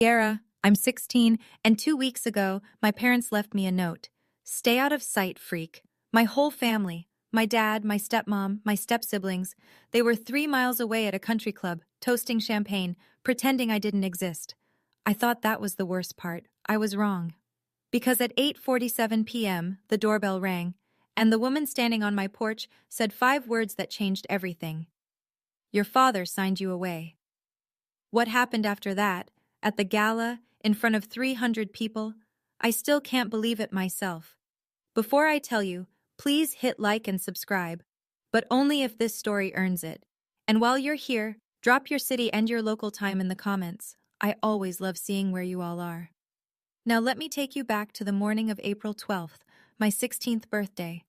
Sierra, I'm 16, and 2 weeks ago, my parents left me a note. Stay out of sight, freak. My whole family, my dad, my stepmom, my step-siblings, they were 3 miles away at a country club, toasting champagne, pretending I didn't exist. I thought that was the worst part. I was wrong. Because at 8:47 p.m., the doorbell rang, and the woman standing on my porch said 5 words that changed everything. Your father signed you away. What happened after that, at the gala, in front of 300 people, I still can't believe it myself. Before I tell you, please hit like and subscribe, but only if this story earns it. And while you're here, drop your city and your local time in the comments. I always love seeing where you all are. Now let me take you back to the morning of April 12th, my 16th birthday.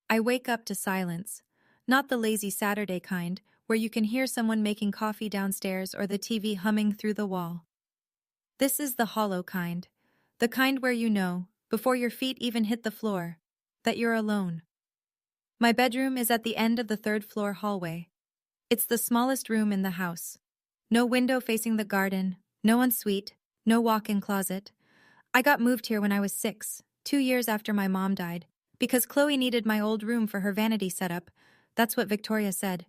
I wake up to silence, not the lazy Saturday kind, where you can hear someone making coffee downstairs or the TV humming through the wall. This is the hollow kind, the kind where you know, before your feet even hit the floor, that you're alone. My bedroom is at the end of the third-floor hallway. It's the smallest room in the house. No window facing the garden, no ensuite, no walk-in closet. I got moved here when I was 6, 2 years after my mom died, because Chloe needed my old room for her vanity setup. That's what Victoria said.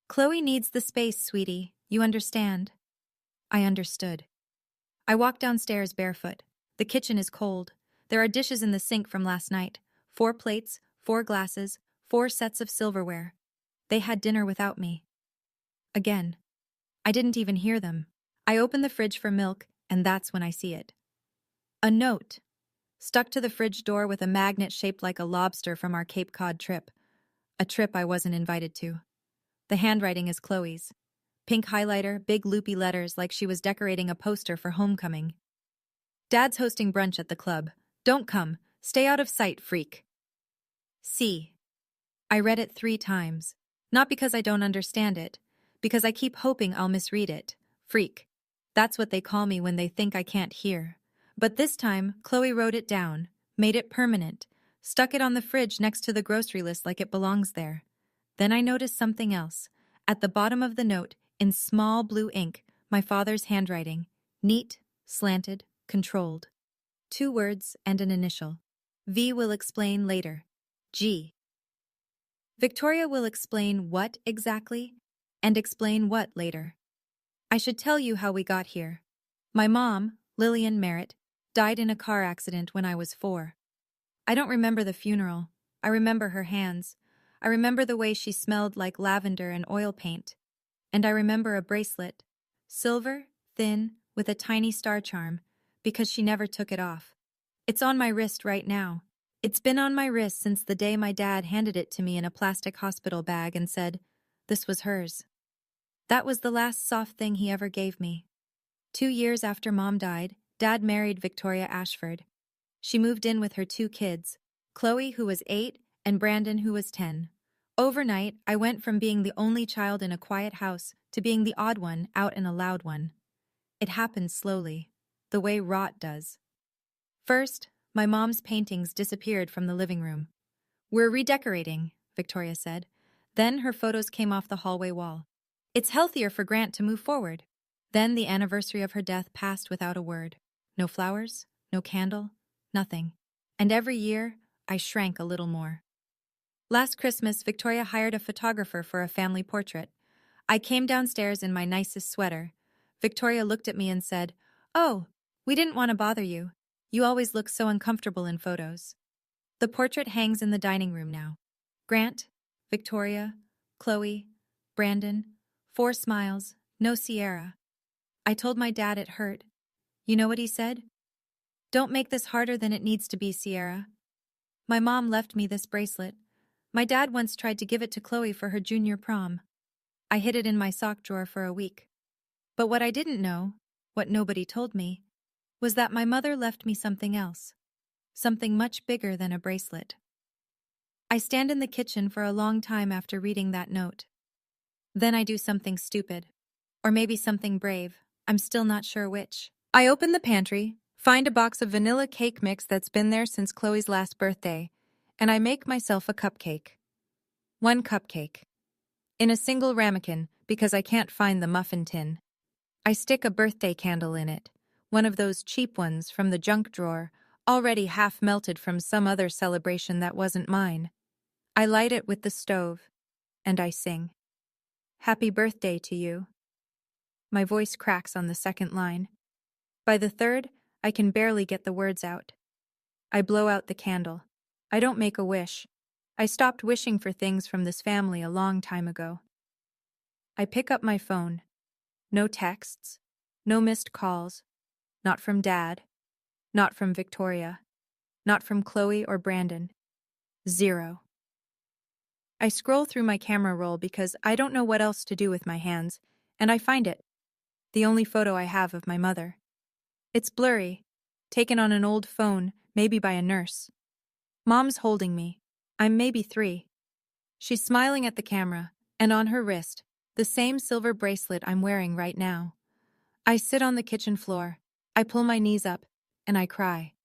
Chloe needs the space, sweetie, you understand? I understood. I walk downstairs barefoot. The kitchen is cold. There are dishes in the sink from last night. 4 plates, 4 glasses, 4 sets of silverware. They had dinner without me. Again. I didn't even hear them. I open the fridge for milk, and that's when I see it. A note. Stuck to the fridge door with a magnet shaped like a lobster from our Cape Cod trip. A trip I wasn't invited to. The handwriting is Chloe's. Pink highlighter, big loopy letters like she was decorating a poster for homecoming. Dad's hosting brunch at the club. Don't come. Stay out of sight, freak. See. I read it 3 times. Not because I don't understand it. Because I keep hoping I'll misread it. Freak. That's what they call me when they think I can't hear. But this time, Chloe wrote it down, made it permanent, stuck it on the fridge next to the grocery list like it belongs there. Then I noticed something else. At the bottom of the note, in small blue ink, my father's handwriting. Neat, slanted, controlled. 2 words and an initial. V will explain later. G. Victoria will explain what exactly, and explain what later. I should tell you how we got here. My mom, Lillian Merritt, died in a car accident when I was 4. I don't remember the funeral. I remember her hands. I remember the way she smelled like lavender and oil paint. And I remember a bracelet. Silver, thin, with a tiny star charm, because she never took it off. It's on my wrist right now. It's been on my wrist since the day my dad handed it to me in a plastic hospital bag and said, this was hers. That was the last soft thing he ever gave me. 2 years after Mom died, Dad married Victoria Ashford. She moved in with her 2 kids, Chloe, who was 8, and Brandon, who was 10. Overnight, I went from being the only child in a quiet house to being the odd one out in a loud one. It happened slowly, the way rot does. First, my mom's paintings disappeared from the living room. We're redecorating, Victoria said. Then her photos came off the hallway wall. It's healthier for Grant to move forward. Then the anniversary of her death passed without a word. No flowers, no candle, nothing. And every year, I shrank a little more. Last Christmas, Victoria hired a photographer for a family portrait. I came downstairs in my nicest sweater. Victoria looked at me and said, "Oh, we didn't want to bother you. You always look so uncomfortable in photos." The portrait hangs in the dining room now. Grant, Victoria, Chloe, Brandon, 4 smiles, no Sierra. I told my dad it hurt. You know what he said? "Don't make this harder than it needs to be, Sierra." My mom left me this bracelet. My dad once tried to give it to Chloe for her junior prom. I hid it in my sock drawer for a week. But what I didn't know, what nobody told me, was that my mother left me something else. Something much bigger than a bracelet. I stand in the kitchen for a long time after reading that note. Then I do something stupid. Or maybe something brave. I'm still not sure which. I open the pantry, find a box of vanilla cake mix that's been there since Chloe's last birthday, and I make myself a cupcake. 1 cupcake. In a single ramekin, because I can't find the muffin tin. I stick a birthday candle in it. one of those cheap ones from the junk drawer, already half melted from some other celebration that wasn't mine. I light it with the stove, and I sing, "Happy birthday to you." My voice cracks on the second line. By the third, I can barely get the words out. I blow out the candle. I don't make a wish. I stopped wishing for things from this family a long time ago. I pick up my phone. No texts. No missed calls. Not from Dad. Not from Victoria. Not from Chloe or Brandon. Zero. I scroll through my camera roll because I don't know what else to do with my hands, and I find it. The only photo I have of my mother. It's blurry, taken on an old phone, maybe by a nurse. Mom's holding me. I'm maybe 3. She's smiling at the camera, and on her wrist, the same silver bracelet I'm wearing right now. I sit on the kitchen floor. I pull my knees up, and I cry.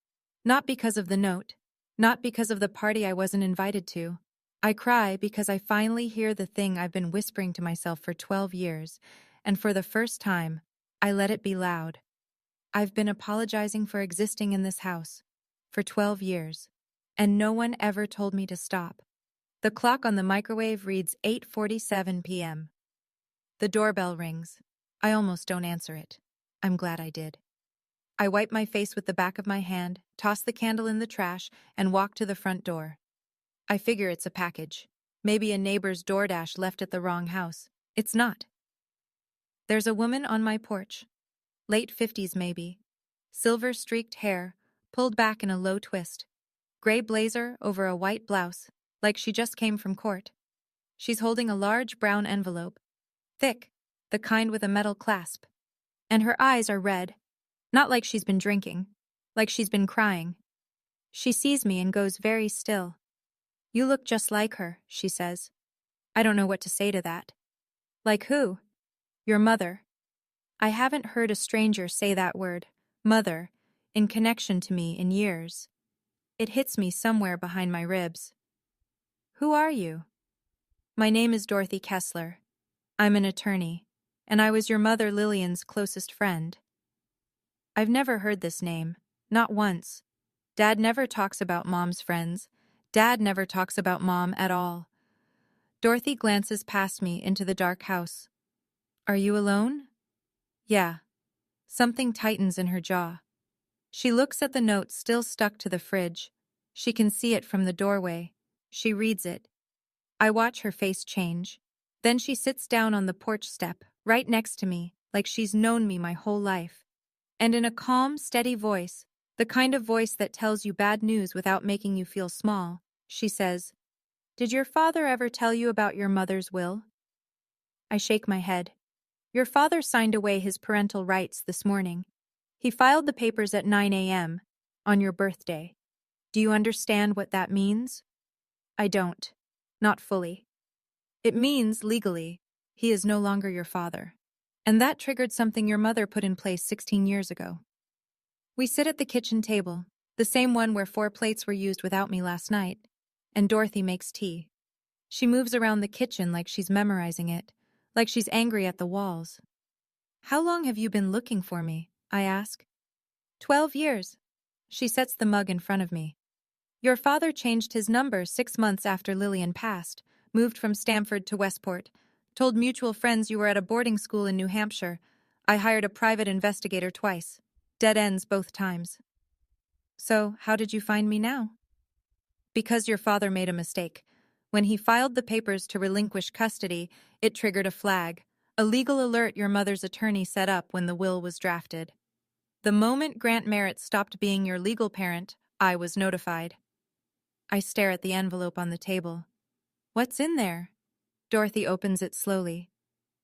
Not because of the note. Not because of the party I wasn't invited to. I cry because I finally hear the thing I've been whispering to myself for 12 years, and for the first time, I let it be loud. I've been apologizing for existing in this house for 12 years, and no one ever told me to stop. The clock on the microwave reads 8:47 p.m. The doorbell rings. I almost don't answer it. I'm glad I did. I wipe my face with the back of my hand, toss the candle in the trash, and walk to the front door. I figure it's a package. Maybe a neighbor's DoorDash left at the wrong house. It's not. There's a woman on my porch. Late 50s maybe. Silver-streaked hair, pulled back in a low twist. Gray blazer over a white blouse, like she just came from court. She's holding a large brown envelope. Thick, the kind with a metal clasp. And her eyes are red. Not like she's been drinking. Like she's been crying. She sees me and goes very still. "You look just like her," she says. I don't know what to say to that. Like who? Your mother. I haven't heard a stranger say that word, mother, in connection to me in years. It hits me somewhere behind my ribs. Who are you? My name is Dorothy Kessler. I'm an attorney, and I was your mother Lillian's closest friend. I've never heard this name, not once. Dad never talks about Mom's friends. Dad never talks about Mom at all. Dorothy glances past me into the dark house. Are you alone? Yeah. Something tightens in her jaw. She looks at the note still stuck to the fridge. She can see it from the doorway. She reads it. I watch her face change. Then she sits down on the porch step, right next to me, like she's known me my whole life. And in a calm, steady voice, the kind of voice that tells you bad news without making you feel small, she says, "Did your father ever tell you about your mother's will?" I shake my head. Your father signed away his parental rights this morning. He filed the papers at 9 a.m. on your birthday. Do you understand what that means? I don't. Not fully. It means, legally, he is no longer your father. And that triggered something your mother put in place 16 years ago. We sit at the kitchen table, the same one where 4 plates were used without me last night, and Dorothy makes tea. She moves around the kitchen like she's memorizing it, like she's angry at the walls. How long have you been looking for me? I ask. 12 years. She sets the mug in front of me. Your father changed his number 6 months after Lillian passed, moved from Stamford to Westport, told mutual friends you were at a boarding school in New Hampshire. I hired a private investigator twice. Dead ends both times. So, how did you find me now? Because your father made a mistake. When he filed the papers to relinquish custody, it triggered a flag, a legal alert your mother's attorney set up when the will was drafted. The moment Grant Merritt stopped being your legal parent, I was notified. I stare at the envelope on the table. What's in there? Dorothy opens it slowly.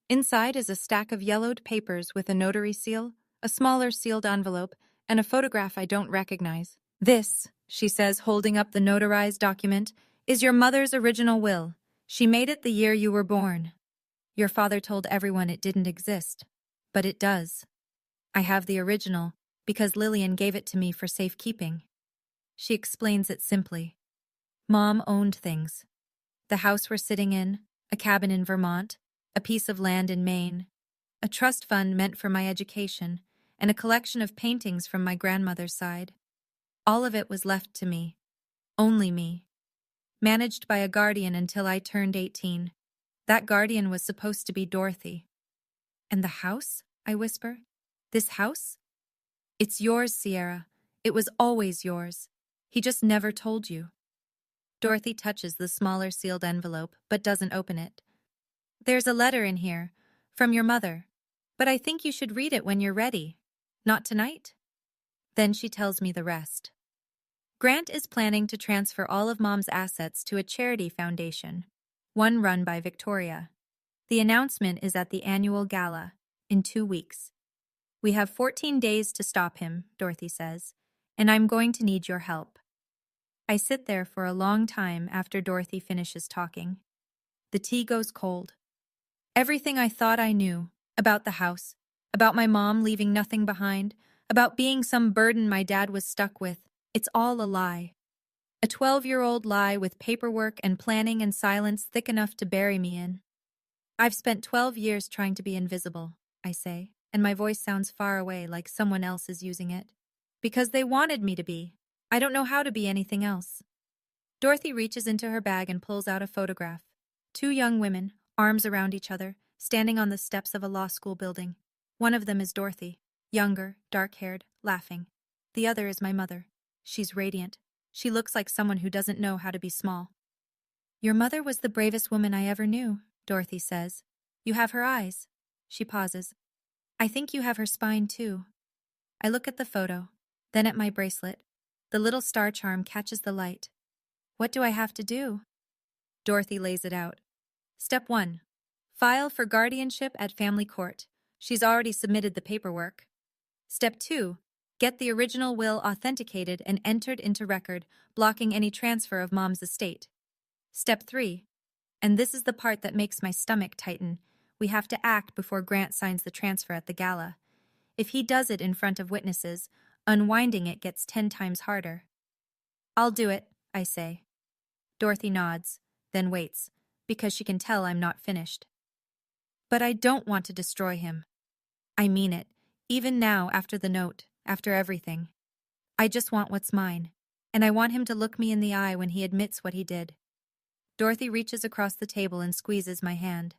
Inside is a stack of yellowed papers with a notary seal, a smaller sealed envelope, and a photograph I don't recognize. This, she says, holding up the notarized document, is your mother's original will. She made it the year you were born. Your father told everyone it didn't exist, but it does. I have the original because Lillian gave it to me for safekeeping. She explains it simply. Mom owned things. The house we're sitting in, a cabin in Vermont, a piece of land in Maine, a trust fund meant for my education, and a collection of paintings from my grandmother's side. All of it was left to me. Only me. Managed by a guardian until I turned 18. That guardian was supposed to be Dorothy. And the house? I whisper. This house? It's yours, Sierra. It was always yours. He just never told you. Dorothy touches the smaller sealed envelope, but doesn't open it. There's a letter in here, from your mother. But I think you should read it when you're ready. Not tonight? Then she tells me the rest. Grant is planning to transfer all of Mom's assets to a charity foundation, one run by Victoria. The announcement is at the annual gala, in 2 weeks. We have 14 days to stop him, Dorothy says, and I'm going to need your help. I sit there for a long time after Dorothy finishes talking. The tea goes cold. Everything I thought I knew, about the house, about my mom leaving nothing behind, about being some burden my dad was stuck with, it's all a lie. A 12-year-old lie with paperwork and planning and silence thick enough to bury me in. I've spent 12 years trying to be invisible, I say, and my voice sounds far away like someone else is using it. Because they wanted me to be. I don't know how to be anything else. Dorothy reaches into her bag and pulls out a photograph. 2 young women, arms around each other, standing on the steps of a law school building. One of them is Dorothy, younger, dark-haired, laughing. The other is my mother. She's radiant. She looks like someone who doesn't know how to be small. Your mother was the bravest woman I ever knew, Dorothy says. You have her eyes. She pauses. I think you have her spine too. I look at the photo, then at my bracelet. The little star charm catches the light. What do I have to do? Dorothy lays it out. Step 1. File for guardianship at family court. She's already submitted the paperwork. Step 2. Get the original will authenticated and entered into record, blocking any transfer of Mom's estate. Step 3. And this is the part that makes my stomach tighten. We have to act before Grant signs the transfer at the gala. If he does it in front of witnesses, unwinding it gets 10 times harder. I'll do it, I say. Dorothy nods, then waits, because she can tell I'm not finished. But I don't want to destroy him. I mean it, even now after the note, after everything. I just want what's mine, and I want him to look me in the eye when he admits what he did. Dorothy reaches across the table and squeezes my hand.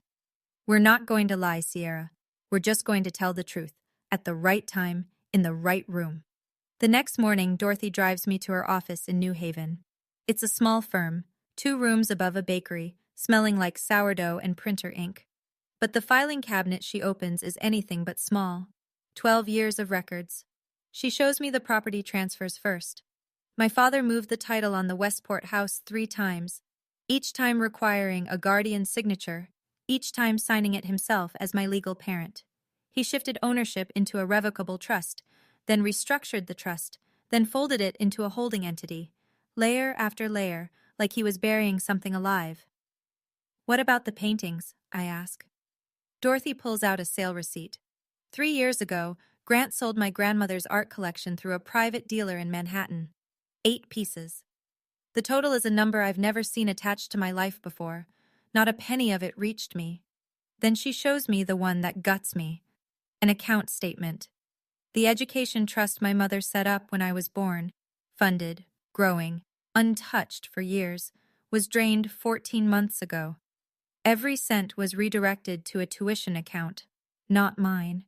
We're not going to lie, Sierra. We're just going to tell the truth, at the right time, in the right room. The next morning, Dorothy drives me to her office in New Haven. It's a small firm, 2 rooms above a bakery, smelling like sourdough and printer ink. But the filing cabinet she opens is anything but small. 12 years of records. She shows me the property transfers first. My father moved the title on the Westport house 3 times, each time requiring a guardian's signature, each time signing it himself as my legal parent. He shifted ownership into a revocable trust, then restructured the trust, then folded it into a holding entity, layer after layer, like he was burying something alive. What about the paintings? I ask. Dorothy pulls out a sale receipt. 3 years ago, Grant sold my grandmother's art collection through a private dealer in Manhattan. 8 pieces. The total is a number I've never seen attached to my life before. Not a penny of it reached me. Then she shows me the one that guts me. An account statement. The education trust my mother set up when I was born, funded, growing, untouched for years, was drained 14 months ago. Every cent was redirected to a tuition account, not mine.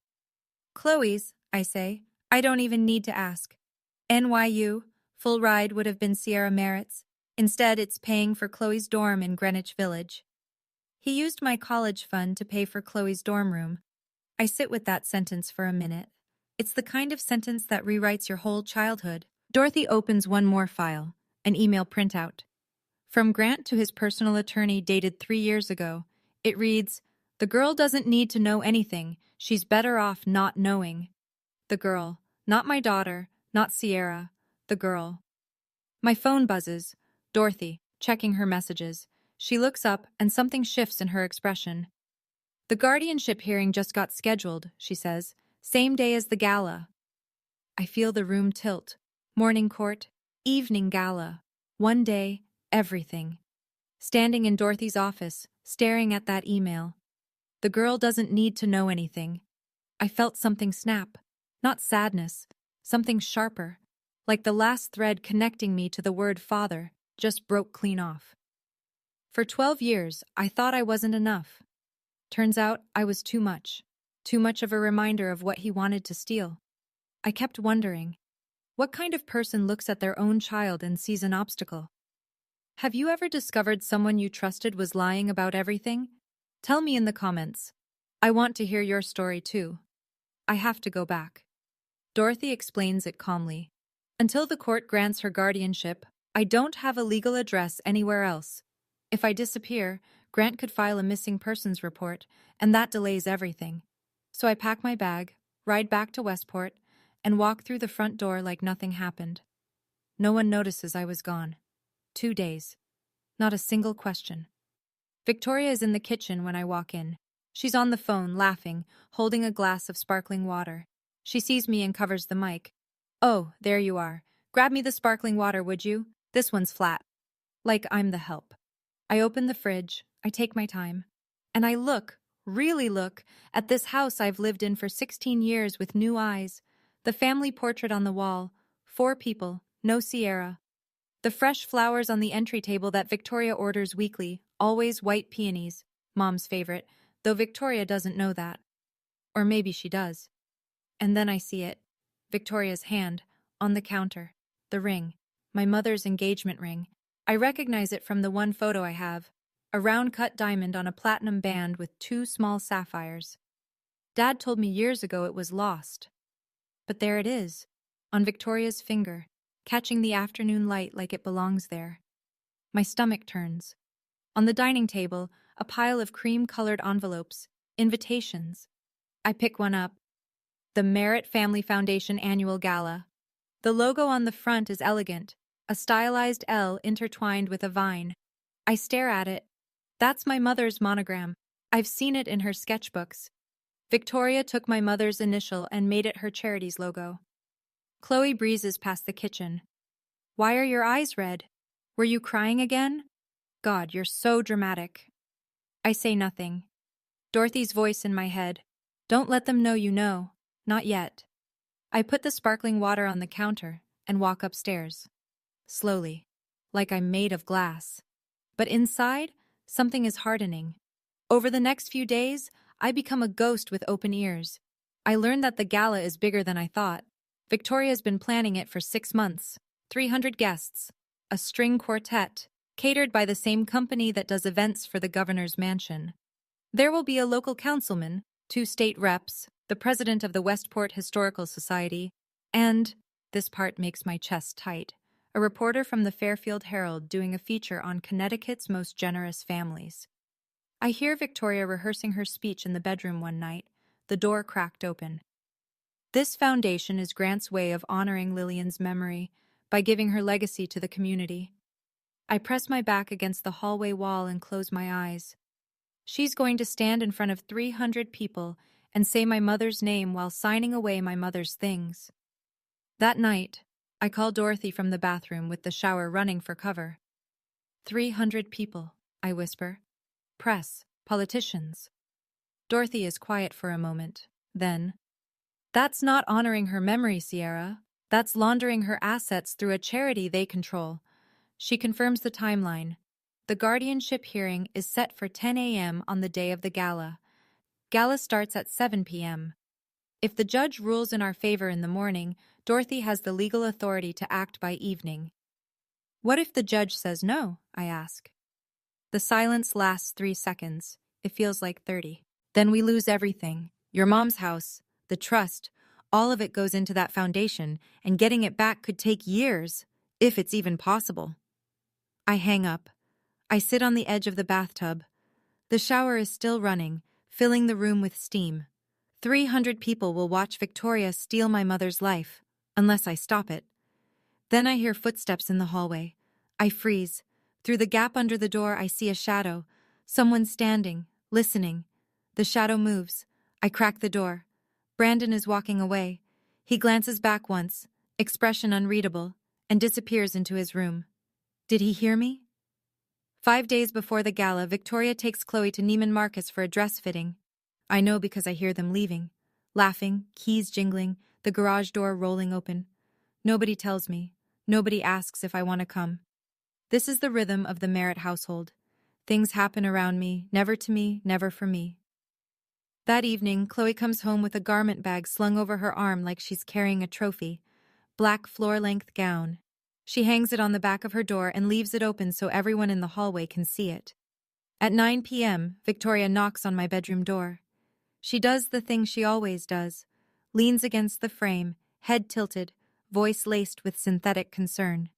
Chloe's, I say. I don't even need to ask. NYU, full ride would have been Sierra Merritt's. Instead, it's paying for Chloe's dorm in Greenwich Village. He used my college fund to pay for Chloe's dorm room. I sit with that sentence for a minute. It's the kind of sentence that rewrites your whole childhood. Dorothy opens one more file, an email printout. From Grant to his personal attorney dated 3 years ago. It reads, "The girl doesn't need to know anything. She's better off not knowing." The girl. Not my daughter, not Sierra. The girl. My phone buzzes. Dorothy, checking her messages. She looks up and something shifts in her expression. The guardianship hearing just got scheduled, she says. Same day as the gala. I feel the room tilt. Morning court, evening gala. One day, everything. Standing in Dorothy's office, staring at that email. The girl doesn't need to know anything. I felt something snap. Not sadness, something sharper, like the last thread connecting me to the word father, just broke clean off. For 12 years, I thought I wasn't enough. Turns out I was too much. Too much of a reminder of what he wanted to steal. I kept wondering, what kind of person looks at their own child and sees an obstacle? Have you ever discovered someone you trusted was lying about everything? Tell me in the comments. I want to hear your story too. I have to go back. Dorothy explains it calmly. Until the court grants her guardianship, I don't have a legal address anywhere else. If I disappear, Grant could file a missing persons report, and that delays everything. So I pack my bag, ride back to Westport, and walk through the front door like nothing happened. No one notices I was gone. 2 days. Not a single question. Victoria is in the kitchen when I walk in. She's on the phone, laughing, holding a glass of sparkling water. She sees me and covers the mic. "Oh, there you are. Grab me the sparkling water, would you? This one's flat." Like I'm the help. I open the fridge, I take my time, and I look, really look, at this house I've lived in for 16 years with new eyes. The family portrait on the wall, 4 people, no Sierra. The fresh flowers on the entry table that Victoria orders weekly, always white peonies, Mom's favorite, though Victoria doesn't know that. Or maybe she does. And then I see it. Victoria's hand, on the counter, the ring, my mother's engagement ring. I recognize it from the one photo I have, a round-cut diamond on a platinum band with 2 small sapphires. Dad told me years ago it was lost. But there it is, on Victoria's finger, catching the afternoon light like it belongs there. My stomach turns. On the dining table, a pile of cream-colored envelopes, invitations. I pick one up. The Merritt Family Foundation Annual Gala. The logo on the front is elegant, a stylized L intertwined with a vine. I stare at it. That's my mother's monogram. I've seen it in her sketchbooks. Victoria took my mother's initial and made it her charity's logo. Chloe breezes past the kitchen. "Why are your eyes red? Were you crying again? God, you're so dramatic." I say nothing. Dorothy's voice in my head. "Don't let them know you know. Not yet." I put the sparkling water on the counter and walk upstairs. Slowly, like I'm made of glass. But inside, something is hardening. Over the next few days, I become a ghost with open ears. I learn that the gala is bigger than I thought. Victoria's been planning it for 6 months. 300 guests. A string quartet, catered by the same company that does events for the governor's mansion. There will be a local councilman, 2 state reps, the president of the Westport Historical Society, and, this part makes my chest tight, a reporter from the Fairfield Herald doing a feature on Connecticut's most generous families. I hear Victoria rehearsing her speech in the bedroom one night, the door cracked open. This foundation is Grant's way of honoring Lillian's memory by giving her legacy to the community. I press my back against the hallway wall and close my eyes. She's going to stand in front of 300 people and say my mother's name while signing away my mother's things. That night, I call Dorothy from the bathroom with the shower running for cover. 300 people, I whisper. Press, politicians. Dorothy is quiet for a moment. Then, "That's not honoring her memory, Sierra. That's laundering her assets through a charity they control." She confirms the timeline. The guardianship hearing is set for 10 a.m. on the day of the gala. Gala starts at 7 p.m. If the judge rules in our favor in the morning, Dorothy has the legal authority to act by evening. What if the judge says no? I ask. The silence lasts 3 seconds. It feels like 30. Then we lose everything. Your mom's house, the trust, all of it goes into that foundation, and getting it back could take years, if it's even possible. I hang up. I sit on the edge of the bathtub. The shower is still running, filling the room with steam. 300 people will watch Victoria steal my mother's life, unless I stop it. Then I hear footsteps in the hallway. I freeze. Through the gap under the door, I see a shadow. Someone standing, listening. The shadow moves. I crack the door. Brandon is walking away. He glances back once, expression unreadable, and disappears into his room. Did he hear me? 5 days before the gala, Victoria takes Chloe to Neiman Marcus for a dress fitting. I know because I hear them leaving. Laughing, keys jingling, The garage door rolling open. Nobody tells me. Nobody asks if I want to come. This is the rhythm of the Merritt household. Things happen around me, never to me, never for me. That evening, Chloe comes home with a garment bag slung over her arm like she's carrying a trophy. Black floor-length gown. She hangs it on the back of her door and leaves it open so everyone in the hallway can see it. At 9 p.m., Victoria knocks on my bedroom door. She does the thing she always does. Leans against the frame, head tilted, voice laced with synthetic concern.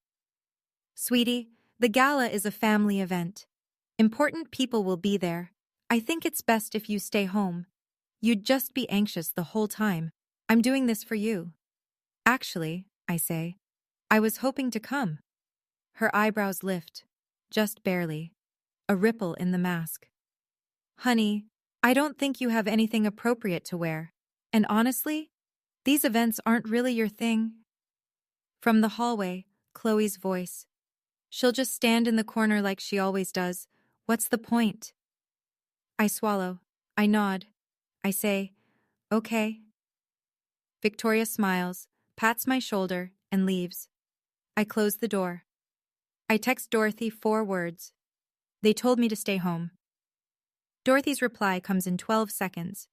Sweetie, the gala is a family event. Important people will be there. I think it's best if you stay home. You'd just be anxious the whole time. I'm doing this for you. Actually, I say, I was hoping to come. Her eyebrows lift, just barely. A ripple in the mask. Honey, I don't think you have anything appropriate to wear. And honestly, these events aren't really your thing. From the hallway, Chloe's voice. She'll just stand in the corner like she always does. What's the point? I swallow. I nod. I say, okay. Victoria smiles, pats my shoulder, and leaves. I close the door. I text Dorothy 4 words. They told me to stay home. Dorothy's reply comes in 12 seconds.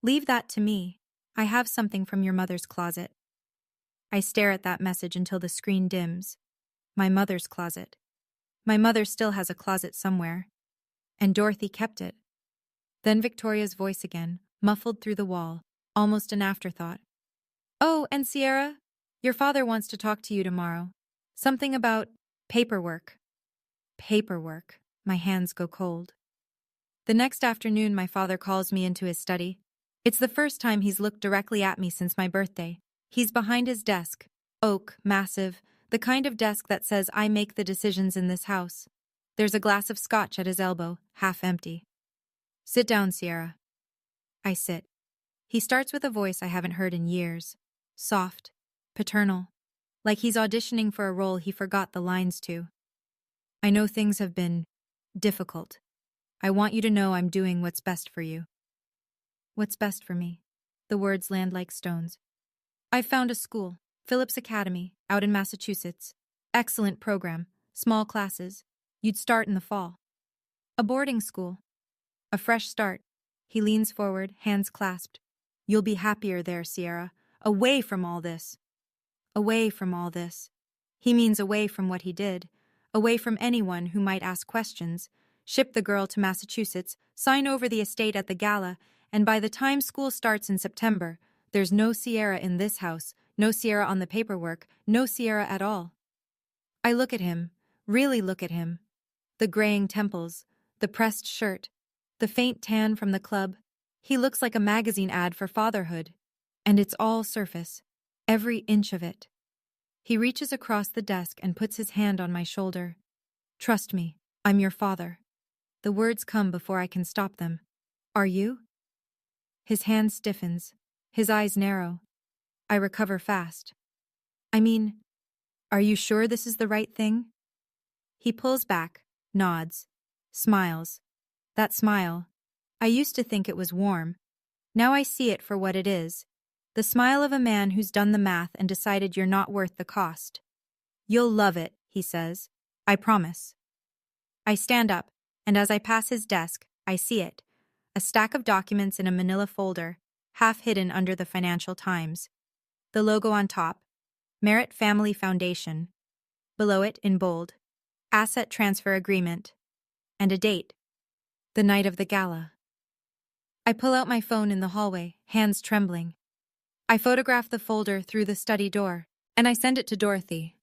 Leave that to me. I have something from your mother's closet. I stare at that message until the screen dims. My mother's closet. My mother still has a closet somewhere. And Dorothy kept it. Then Victoria's voice again, muffled through the wall, almost an afterthought. Oh, and Sierra, your father wants to talk to you tomorrow. Something about paperwork. Paperwork. My hands go cold. The next afternoon, my father calls me into his study. It's the first time he's looked directly at me since my birthday. He's behind his desk. Oak, massive, the kind of desk that says I make the decisions in this house. There's a glass of scotch at his elbow, half empty. Sit down, Sierra. I sit. He starts with a voice I haven't heard in years. Soft, paternal, like he's auditioning for a role he forgot the lines to. I know things have been difficult. I want you to know I'm doing what's best for you. What's best for me? The words land like stones. I've found a school, Phillips Academy, out in Massachusetts. Excellent program, small classes. You'd start in the fall. A boarding school. A fresh start. He leans forward, hands clasped. You'll be happier there, Sierra. Away from all this. Away from all this. He means away from what he did. Away from anyone who might ask questions. Ship the girl to Massachusetts, sign over the estate at the gala, and by the time school starts in September, there's no Sierra in this house, no Sierra on the paperwork, no Sierra at all. I look at him, really look at him. The graying temples, the pressed shirt, the faint tan from the club. He looks like a magazine ad for fatherhood. And it's all surface, every inch of it. He reaches across the desk and puts his hand on my shoulder. Trust me, I'm your father. The words come before I can stop them. Are you? His hand stiffens, his eyes narrow. I recover fast. I mean, are you sure this is the right thing? He pulls back, nods, smiles. That smile. I used to think it was warm. Now I see it for what it is. The smile of a man who's done the math and decided you're not worth the cost. You'll love it, he says. I promise. I stand up, and as I pass his desk, I see it. A stack of documents in a manila folder, half hidden under the Financial Times. The logo on top, Merritt Family Foundation. Below it, in bold, Asset Transfer Agreement. And a date. The night of the gala. I pull out my phone in the hallway, hands trembling. I photograph the folder through the study door, and I send it to Dorothy.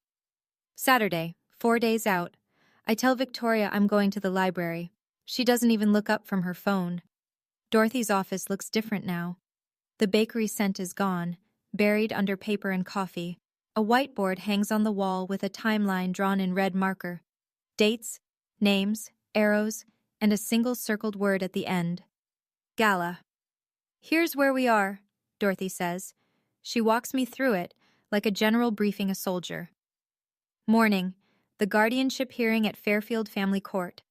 Saturday, 4 days out. I tell Victoria I'm going to the library. She doesn't even look up from her phone. Dorothy's office looks different now. The bakery scent is gone, buried under paper and coffee. A whiteboard hangs on the wall with a timeline drawn in red marker. Dates, names, arrows, and a single circled word at the end. Gala. Here's where we are, Dorothy says. She walks me through it, like a general briefing a soldier. Morning, the guardianship hearing at Fairfield Family Court.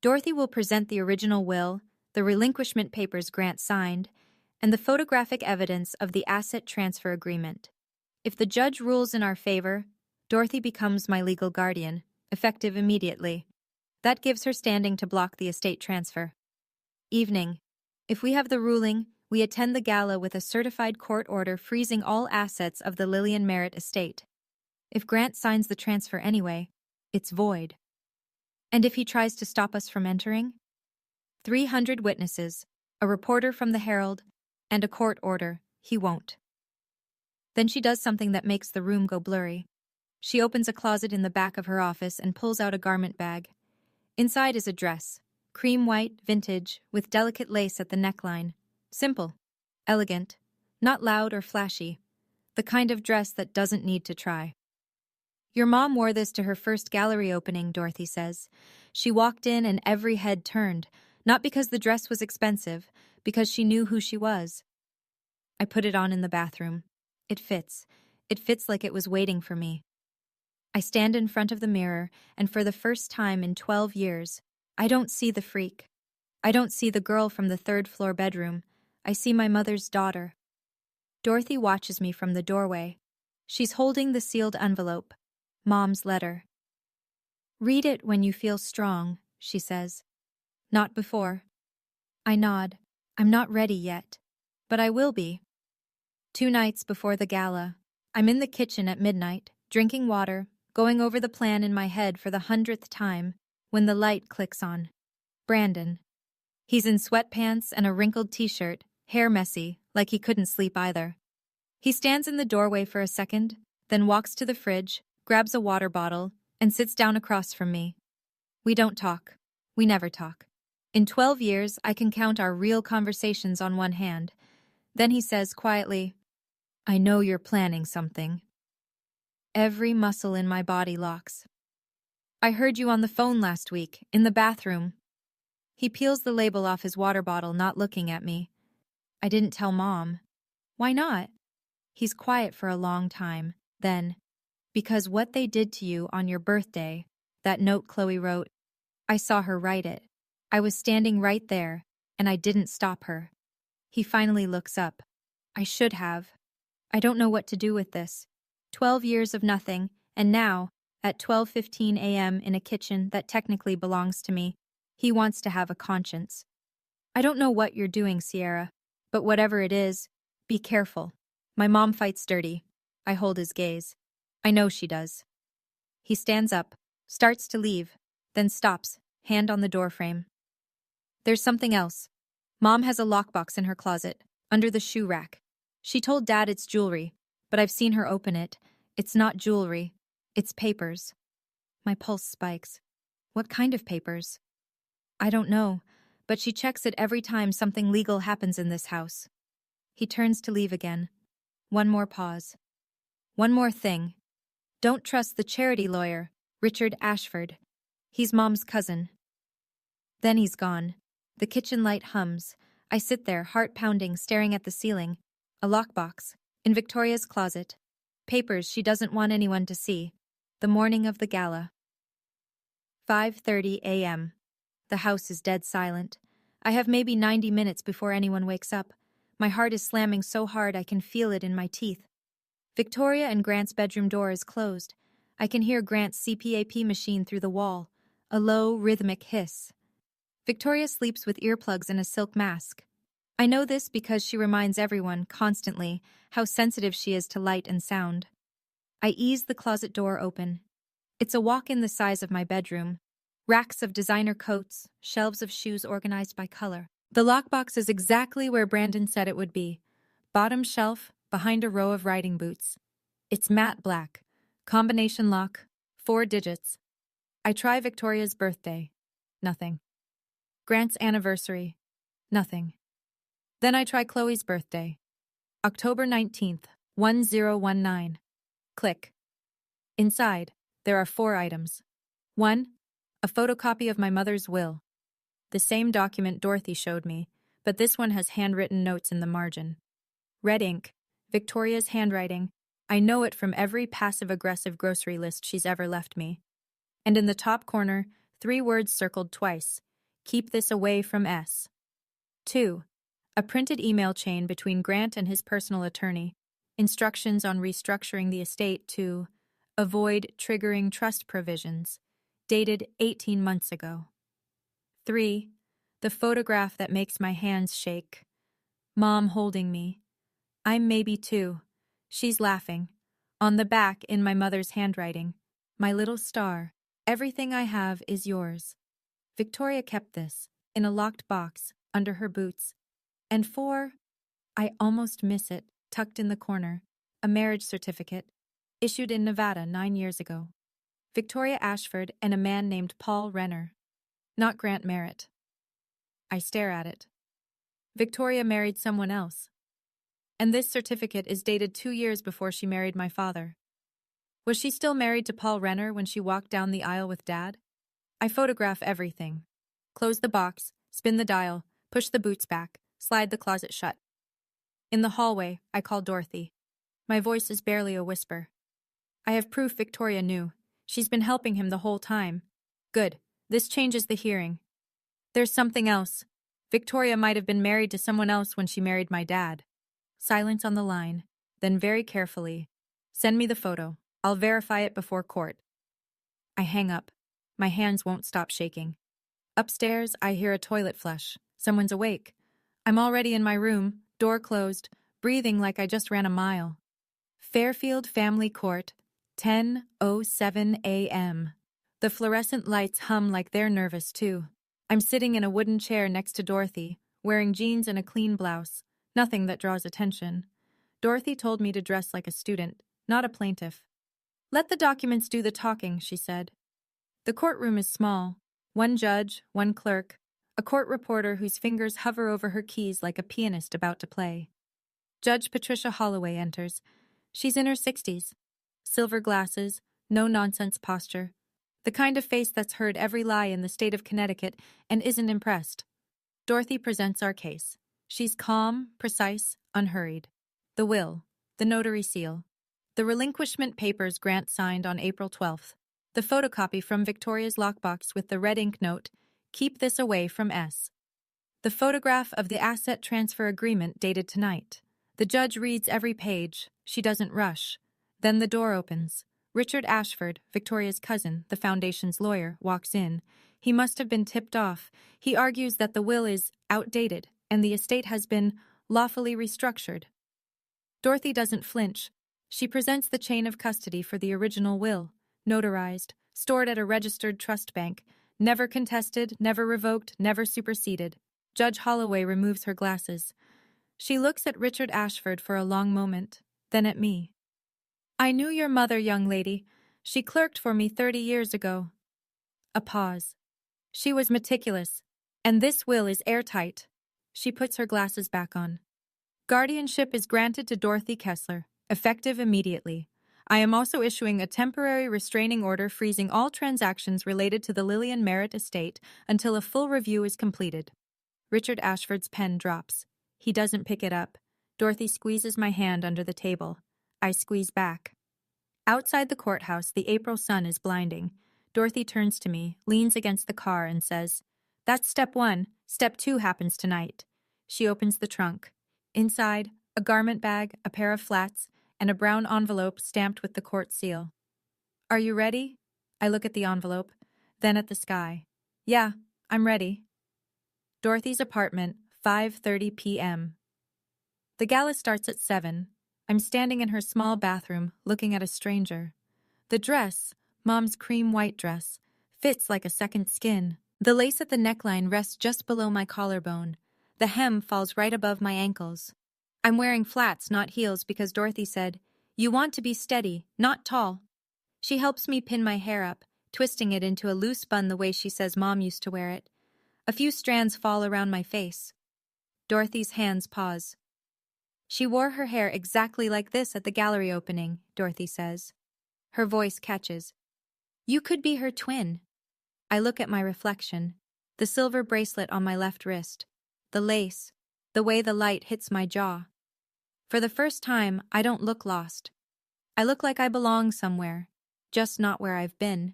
Dorothy will present the original will, the relinquishment papers Grant signed, and the photographic evidence of the asset transfer agreement. If the judge rules in our favor, Dorothy becomes my legal guardian, effective immediately. That gives her standing to block the estate transfer. Evening. If we have the ruling, we attend the gala with a certified court order freezing all assets of the Lillian Merritt estate. If Grant signs the transfer anyway, it's void. And if he tries to stop us from entering? 300 witnesses, a reporter from the Herald, and a court order. He won't. Then she does something that makes the room go blurry. She opens a closet in the back of her office and pulls out a garment bag. Inside is a dress, cream white, vintage, with delicate lace at the neckline. Simple, elegant, not loud or flashy. The kind of dress that doesn't need to try. Your mom wore this to her first gallery opening, Dorothy says. She walked in and every head turned, not because the dress was expensive, because she knew who she was. I put it on in the bathroom. It fits. It fits like it was waiting for me. I stand in front of the mirror, and for the first time in 12 years, I don't see the freak. I don't see the girl from the third-floor bedroom. I see my mother's daughter. Dorothy watches me from the doorway. She's holding the sealed envelope. Mom's letter. Read it when you feel strong, she says. Not before. I nod. I'm not ready yet. But I will be. 2 nights before the gala, I'm in the kitchen at midnight, drinking water, going over the plan in my head for the 100th time, when the light clicks on. Brandon. He's in sweatpants and a wrinkled t-shirt, hair messy, like he couldn't sleep either. He stands in the doorway for a second, then walks to the fridge, grabs a water bottle, and sits down across from me. We don't talk. We never talk. In 12 years, I can count our real conversations on one hand. Then he says quietly, I know you're planning something. Every muscle in my body locks. I heard you on the phone last week, in the bathroom. He peels the label off his water bottle, not looking at me. I didn't tell Mom. Why not? He's quiet for a long time. Then, because what they did to you on your birthday, that note Chloe wrote, I saw her write it. I was standing right there, and I didn't stop her. He finally looks up. I should have. I don't know what to do with this. 12 years of nothing, and now, at 12:15 a.m. in a kitchen that technically belongs to me, he wants to have a conscience. I don't know what you're doing, Sierra, but whatever it is, be careful. My mom fights dirty. I hold his gaze. I know she does. He stands up, starts to leave, then stops, hand on the doorframe. There's something else. Mom has a lockbox in her closet, under the shoe rack. She told Dad it's jewelry, but I've seen her open it. It's not jewelry. It's papers. My pulse spikes. What kind of papers? I don't know, but she checks it every time something legal happens in this house. He turns to leave again. One more pause. One more thing. Don't trust the charity lawyer, Richard Ashford. He's Mom's cousin. Then he's gone. The kitchen light hums. I sit there, heart pounding, staring at the ceiling. A lockbox. In Victoria's closet. Papers she doesn't want anyone to see. The morning of the gala. 5:30 a.m. The house is dead silent. I have maybe 90 minutes before anyone wakes up. My heart is slamming so hard I can feel it in my teeth. Victoria and Grant's bedroom door is closed. I can hear Grant's CPAP machine through the wall. A low, rhythmic hiss. Victoria sleeps with earplugs and a silk mask. I know this because she reminds everyone, constantly, how sensitive she is to light and sound. I ease the closet door open. It's a walk-in the size of my bedroom. Racks of designer coats, shelves of shoes organized by color. The lockbox is exactly where Brandon said it would be. Bottom shelf, behind a row of riding boots. It's matte black. Combination lock. 4 digits. I try Victoria's birthday. Nothing. Grant's anniversary. Nothing. Then I try Chloe's birthday. October 19th, 1019. Click. Inside, there are 4 items. 1. A photocopy of my mother's will. The same document Dorothy showed me, but this one has handwritten notes in the margin. Red ink, Victoria's handwriting. I know it from every passive-aggressive grocery list she's ever left me. And in the top corner, 3 words circled twice. Keep this away from S. 2. A printed email chain between Grant and his personal attorney. Instructions on restructuring the estate to avoid triggering trust provisions. Dated 18 months ago. 3. The photograph that makes my hands shake. Mom holding me. I'm maybe 2. She's laughing. On the back, in my mother's handwriting. My little star. Everything I have is yours. Victoria kept this, in a locked box, under her boots. And 4. I almost miss it, tucked in the corner. A marriage certificate. Issued in Nevada 9 years ago. Victoria Ashford and a man named Paul Renner. Not Grant Merritt. I stare at it. Victoria married someone else. And this certificate is dated 2 years before she married my father. Was she still married to Paul Renner when she walked down the aisle with Dad? I photograph everything. Close the box, spin the dial, push the boots back, slide the closet shut. In the hallway, I call Dorothy. My voice is barely a whisper. I have proof Victoria knew. She's been helping him the whole time. Good. This changes the hearing. There's something else. Victoria might have been married to someone else when she married my dad. Silence on the line. Then very carefully. Send me the photo. I'll verify it before court. I hang up. My hands won't stop shaking. Upstairs, I hear a toilet flush. Someone's awake. I'm already in my room, door closed, breathing like I just ran a mile. Fairfield Family Court, 10:07 a.m. The fluorescent lights hum like they're nervous, too. I'm sitting in a wooden chair next to Dorothy, wearing jeans and a clean blouse. Nothing that draws attention. Dorothy told me to dress like a student, not a plaintiff. Let the documents do the talking, she said. The courtroom is small. One judge, one clerk, a court reporter whose fingers hover over her keys like a pianist about to play. Judge Patricia Holloway enters. She's in her 60s. Silver glasses, no-nonsense posture. The kind of face that's heard every lie in the state of Connecticut and isn't impressed. Dorothy presents our case. She's calm, precise, unhurried. The will, the notary seal, the relinquishment papers Grant signed on April 12th, the photocopy from Victoria's lockbox with the red ink note, "Keep this away from S." The photograph of the asset transfer agreement dated tonight. The judge reads every page. She doesn't rush. Then the door opens. Richard Ashford, Victoria's cousin, the foundation's lawyer, walks in. He must have been tipped off. He argues that the will is outdated and the estate has been lawfully restructured. Dorothy doesn't flinch. She presents the chain of custody for the original will, notarized, stored at a registered trust bank, never contested, never revoked, never superseded. Judge Holloway removes her glasses. She looks at Richard Ashford for a long moment, then at me. I knew your mother, young lady. She clerked for me 30 years ago. A pause. She was meticulous. And this will is airtight. She puts her glasses back on. Guardianship is granted to Dorothy Kessler, effective immediately. I am also issuing a temporary restraining order freezing all transactions related to the Lillian Merritt estate until a full review is completed. Richard Ashford's pen drops. He doesn't pick it up. Dorothy squeezes my hand under the table. I squeeze back. Outside the courthouse, the April sun is blinding. Dorothy turns to me, leans against the car, and says, "That's step 1. Step 2 happens tonight." She opens the trunk. Inside, a garment bag, a pair of flats, and a brown envelope stamped with the court seal. "Are you ready?" I look at the envelope, then at the sky. "Yeah, I'm ready." Dorothy's apartment, 5:30 p.m. The gala starts at 7. I'm standing in her small bathroom, looking at a stranger. The dress, Mom's cream white dress, fits like a second skin. The lace at the neckline rests just below my collarbone. The hem falls right above my ankles. I'm wearing flats, not heels, because Dorothy said, "You want to be steady, not tall." She helps me pin my hair up, twisting it into a loose bun the way she says Mom used to wear it. A few strands fall around my face. Dorothy's hands pause. "She wore her hair exactly like this at the gallery opening," Dorothy says. Her voice catches. "You could be her twin." I look at my reflection, the silver bracelet on my left wrist, the lace, the way the light hits my jaw. For the first time, I don't look lost. I look like I belong somewhere, just not where I've been.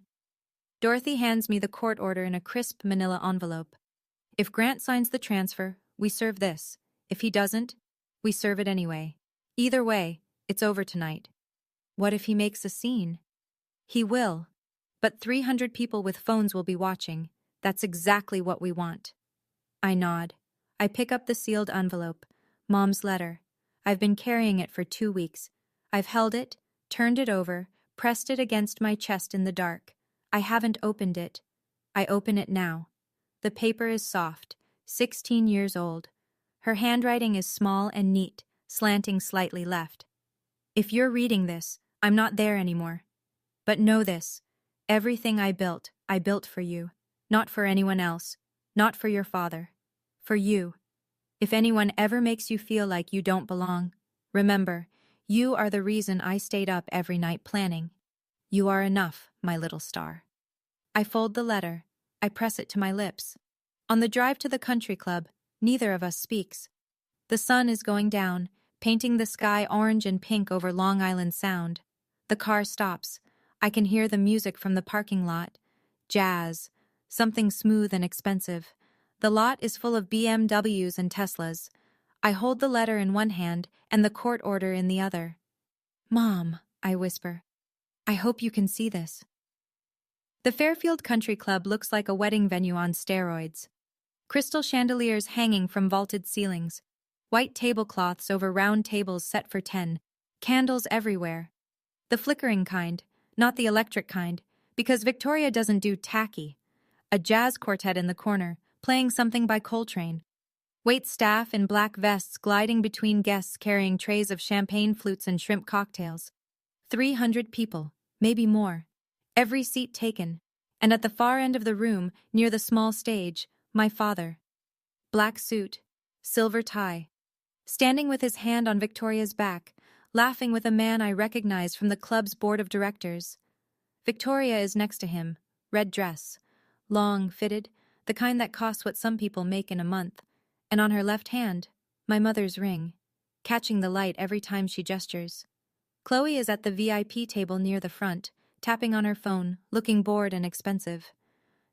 Dorothy hands me the court order in a crisp manila envelope. "If Grant signs the transfer, we serve this. If he doesn't, we serve it anyway. Either way, it's over tonight. What if he makes a scene? He will. But 300 people with phones will be watching. That's exactly what we want. I nod. I pick up the sealed envelope. Mom's letter. I've been carrying it for 2 weeks. I've held it, turned it over, pressed it against my chest in the dark. I haven't opened it. I open it now. The paper is soft, 16 years old. Her handwriting is small and neat, slanting slightly left. If you're reading this, I'm not there anymore. But know this. Everything I built for you. Not for anyone else. Not for your father. For you. If anyone ever makes you feel like you don't belong, remember, you are the reason I stayed up every night planning. You are enough, my little star. I fold the letter. I press it to my lips. On the drive to the country club, neither of us speaks. The sun is going down, painting the sky orange and pink over Long Island Sound. The car stops. I can hear the music from the parking lot. Jazz. Something smooth and expensive. The lot is full of BMWs and Teslas. I hold the letter in one hand and the court order in the other. Mom, I whisper. I hope you can see this. The Fairfield Country Club looks like a wedding venue on steroids. Crystal chandeliers hanging from vaulted ceilings. White tablecloths over round tables set for 10. Candles everywhere. The flickering kind, not the electric kind, because Victoria doesn't do tacky. A jazz quartet in the corner, playing something by Coltrane. Wait staff in black vests gliding between guests carrying trays of champagne flutes and shrimp cocktails. 300 people, maybe more. Every seat taken. And at the far end of the room, near the small stage, my father. Black suit, silver tie. Standing with his hand on Victoria's back, laughing with a man I recognize from the club's board of directors. Victoria is next to him, red dress. Long, fitted, the kind that costs what some people make in a month. And on her left hand, my mother's ring, catching the light every time she gestures. Chloe is at the VIP table near the front, tapping on her phone, looking bored and expensive.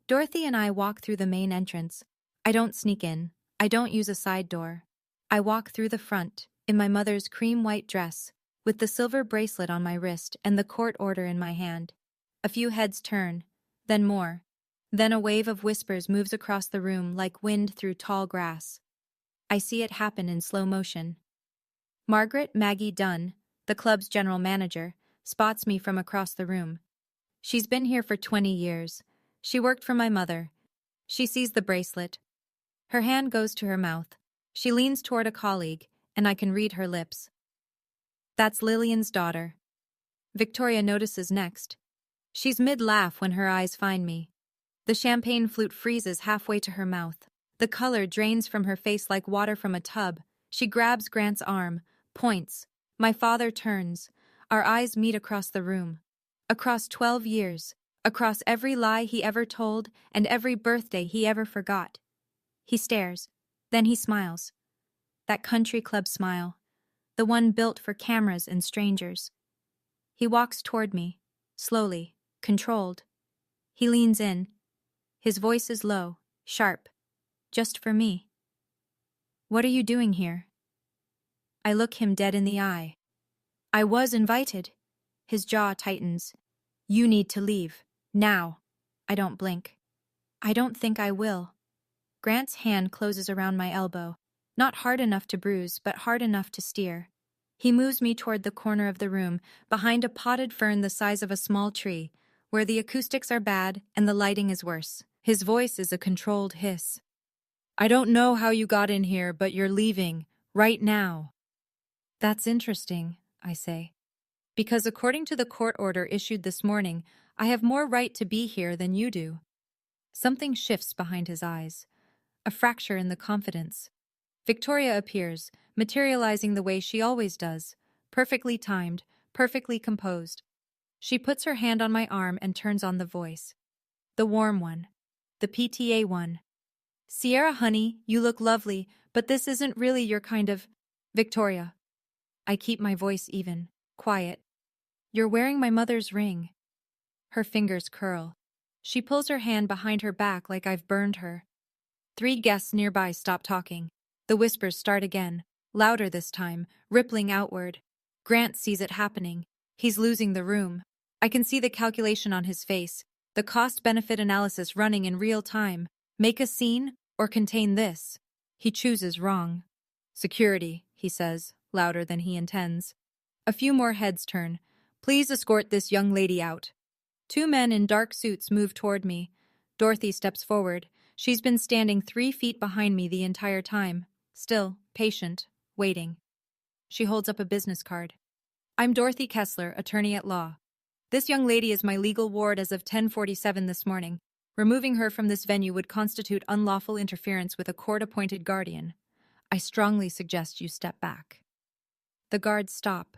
Dorothy and I walk through the main entrance. I don't sneak in. I don't use a side door. I walk through the front, in my mother's cream-white dress, with the silver bracelet on my wrist and the court order in my hand. A few heads turn, then more. Then a wave of whispers moves across the room like wind through tall grass. I see it happen in slow motion. Margaret Maggie Dunn, the club's general manager, spots me from across the room. She's been here for 20 years. She worked for my mother. She sees the bracelet. Her hand goes to her mouth. She leans toward a colleague, and I can read her lips. That's Lillian's daughter. Victoria notices next. She's mid-laugh when her eyes find me. The champagne flute freezes halfway to her mouth. The color drains from her face like water from a tub. She grabs Grant's arm, points. My father turns. Our eyes meet across the room. Across 12 years. Across every lie he ever told and every birthday he ever forgot. He stares. Then he smiles. That country club smile. The one built for cameras and strangers. He walks toward me. Slowly. Controlled. He leans in. His voice is low, sharp. Just for me. What are you doing here? I look him dead in the eye. I was invited. His jaw tightens. You need to leave. Now. I don't blink. I don't think I will. Grant's hand closes around my elbow. Not hard enough to bruise, but hard enough to steer. He moves me toward the corner of the room, behind a potted fern the size of a small tree, where the acoustics are bad and the lighting is worse. His voice is a controlled hiss. I don't know how you got in here, but you're leaving. Right now. That's interesting, I say. Because according to the court order issued this morning, I have more right to be here than you do. Something shifts behind his eyes. A fracture in the confidence. Victoria appears, materializing the way she always does. Perfectly timed, perfectly composed. She puts her hand on my arm and turns on the voice. The warm one. The PTA one. Sierra, honey, you look lovely, but this isn't really your kind of... Victoria. I keep my voice even, quiet. You're wearing my mother's ring. Her fingers curl. She pulls her hand behind her back like I've burned her. 3 guests nearby stop talking. The whispers start again, louder this time, rippling outward. Grant sees it happening. He's losing the room. I can see the calculation on his face, the cost-benefit analysis running in real time. Make a scene or contain this. He chooses wrong. Security, he says, louder than he intends. A few more heads turn. Please escort this young lady out. Two men in dark suits move toward me. Dorothy steps forward. She's been standing 3 feet behind me the entire time. Still, patient, waiting. She holds up a business card. I'm Dorothy Kessler, attorney at law. This young lady is my legal ward as of 10:47 this morning. Removing her from this venue would constitute unlawful interference with a court-appointed guardian. I strongly suggest you step back. The guards stop.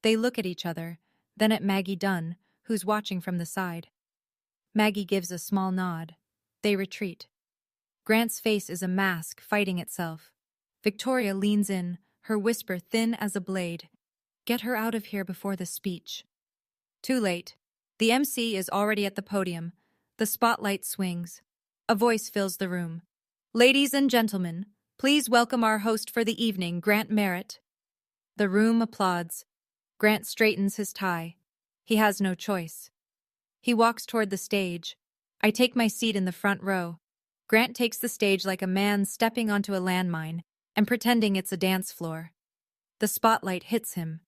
They look at each other, then at Maggie Dunn, who's watching from the side. Maggie gives a small nod. They retreat. Grant's face is a mask fighting itself. Victoria leans in, her whisper thin as a blade. Get her out of here before the speech. Too late. The MC is already at the podium. The spotlight swings. A voice fills the room. Ladies and gentlemen, please welcome our host for the evening, Grant Merritt. The room applauds. Grant straightens his tie. He has no choice. He walks toward the stage. I take my seat in the front row. Grant takes the stage like a man stepping onto a landmine and pretending it's a dance floor. The spotlight hits him.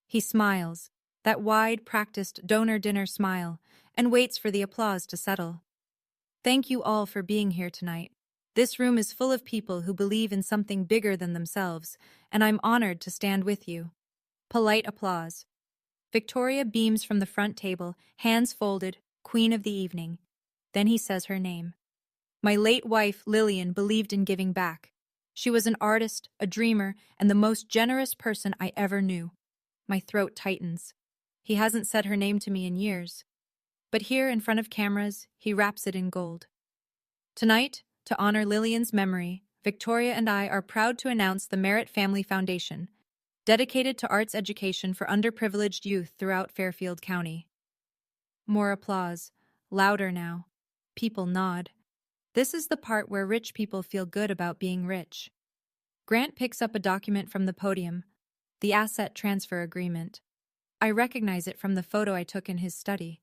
He smiles, that wide, practiced donor dinner smile, and waits for the applause to settle. Thank you all for being here tonight. This room is full of people who believe in something bigger than themselves, and I'm honored to stand with you. Polite applause. Victoria beams from the front table, hands folded, queen of the evening. Then he says her name. My late wife, Lillian, believed in giving back. She was an artist, a dreamer, and the most generous person I ever knew. My throat tightens. He hasn't said her name to me in years. But here, in front of cameras, he wraps it in gold. Tonight, to honor Lillian's memory, Victoria and I are proud to announce the Merritt Family Foundation, dedicated to arts education for underprivileged youth throughout Fairfield County. More applause, louder now. People nod. This is the part where rich people feel good about being rich. Grant picks up a document from the podium, the asset transfer agreement. I recognize it from the photo I took in his study.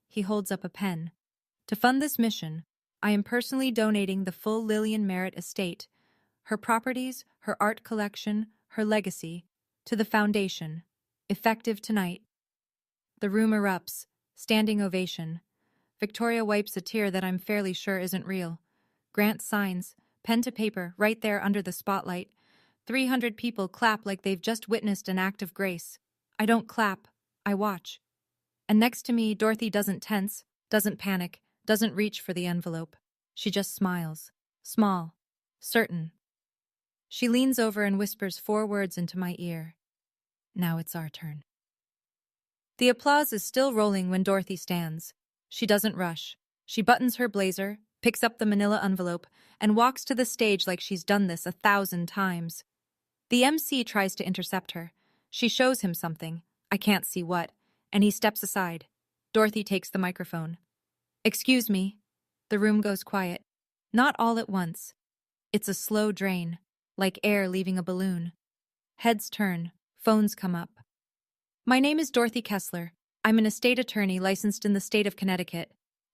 He holds up a pen. To fund this mission, I am personally donating the full Lillian Merritt estate, her properties, her art collection, her legacy, to the foundation, effective tonight. The room erupts, standing ovation. Victoria wipes a tear that I'm fairly sure isn't real. Grant signs, pen to paper, right there under the spotlight. 300 people clap like they've just witnessed an act of grace. I don't clap, I watch. And next to me, Dorothy doesn't tense, doesn't panic, doesn't reach for the envelope. She just smiles. Small. Certain. She leans over and whispers 4 words into my ear. Now it's our turn. The applause is still rolling when Dorothy stands. She doesn't rush. She buttons her blazer, picks up the manila envelope, and walks to the stage like she's done this 1,000 times. The MC tries to intercept her. She shows him something, I can't see what, and he steps aside. Dorothy takes the microphone. Excuse me. The room goes quiet. Not all at once. It's a slow drain, like air leaving a balloon. Heads turn, phones come up. My name is Dorothy Kessler. I'm an estate attorney licensed in the state of Connecticut.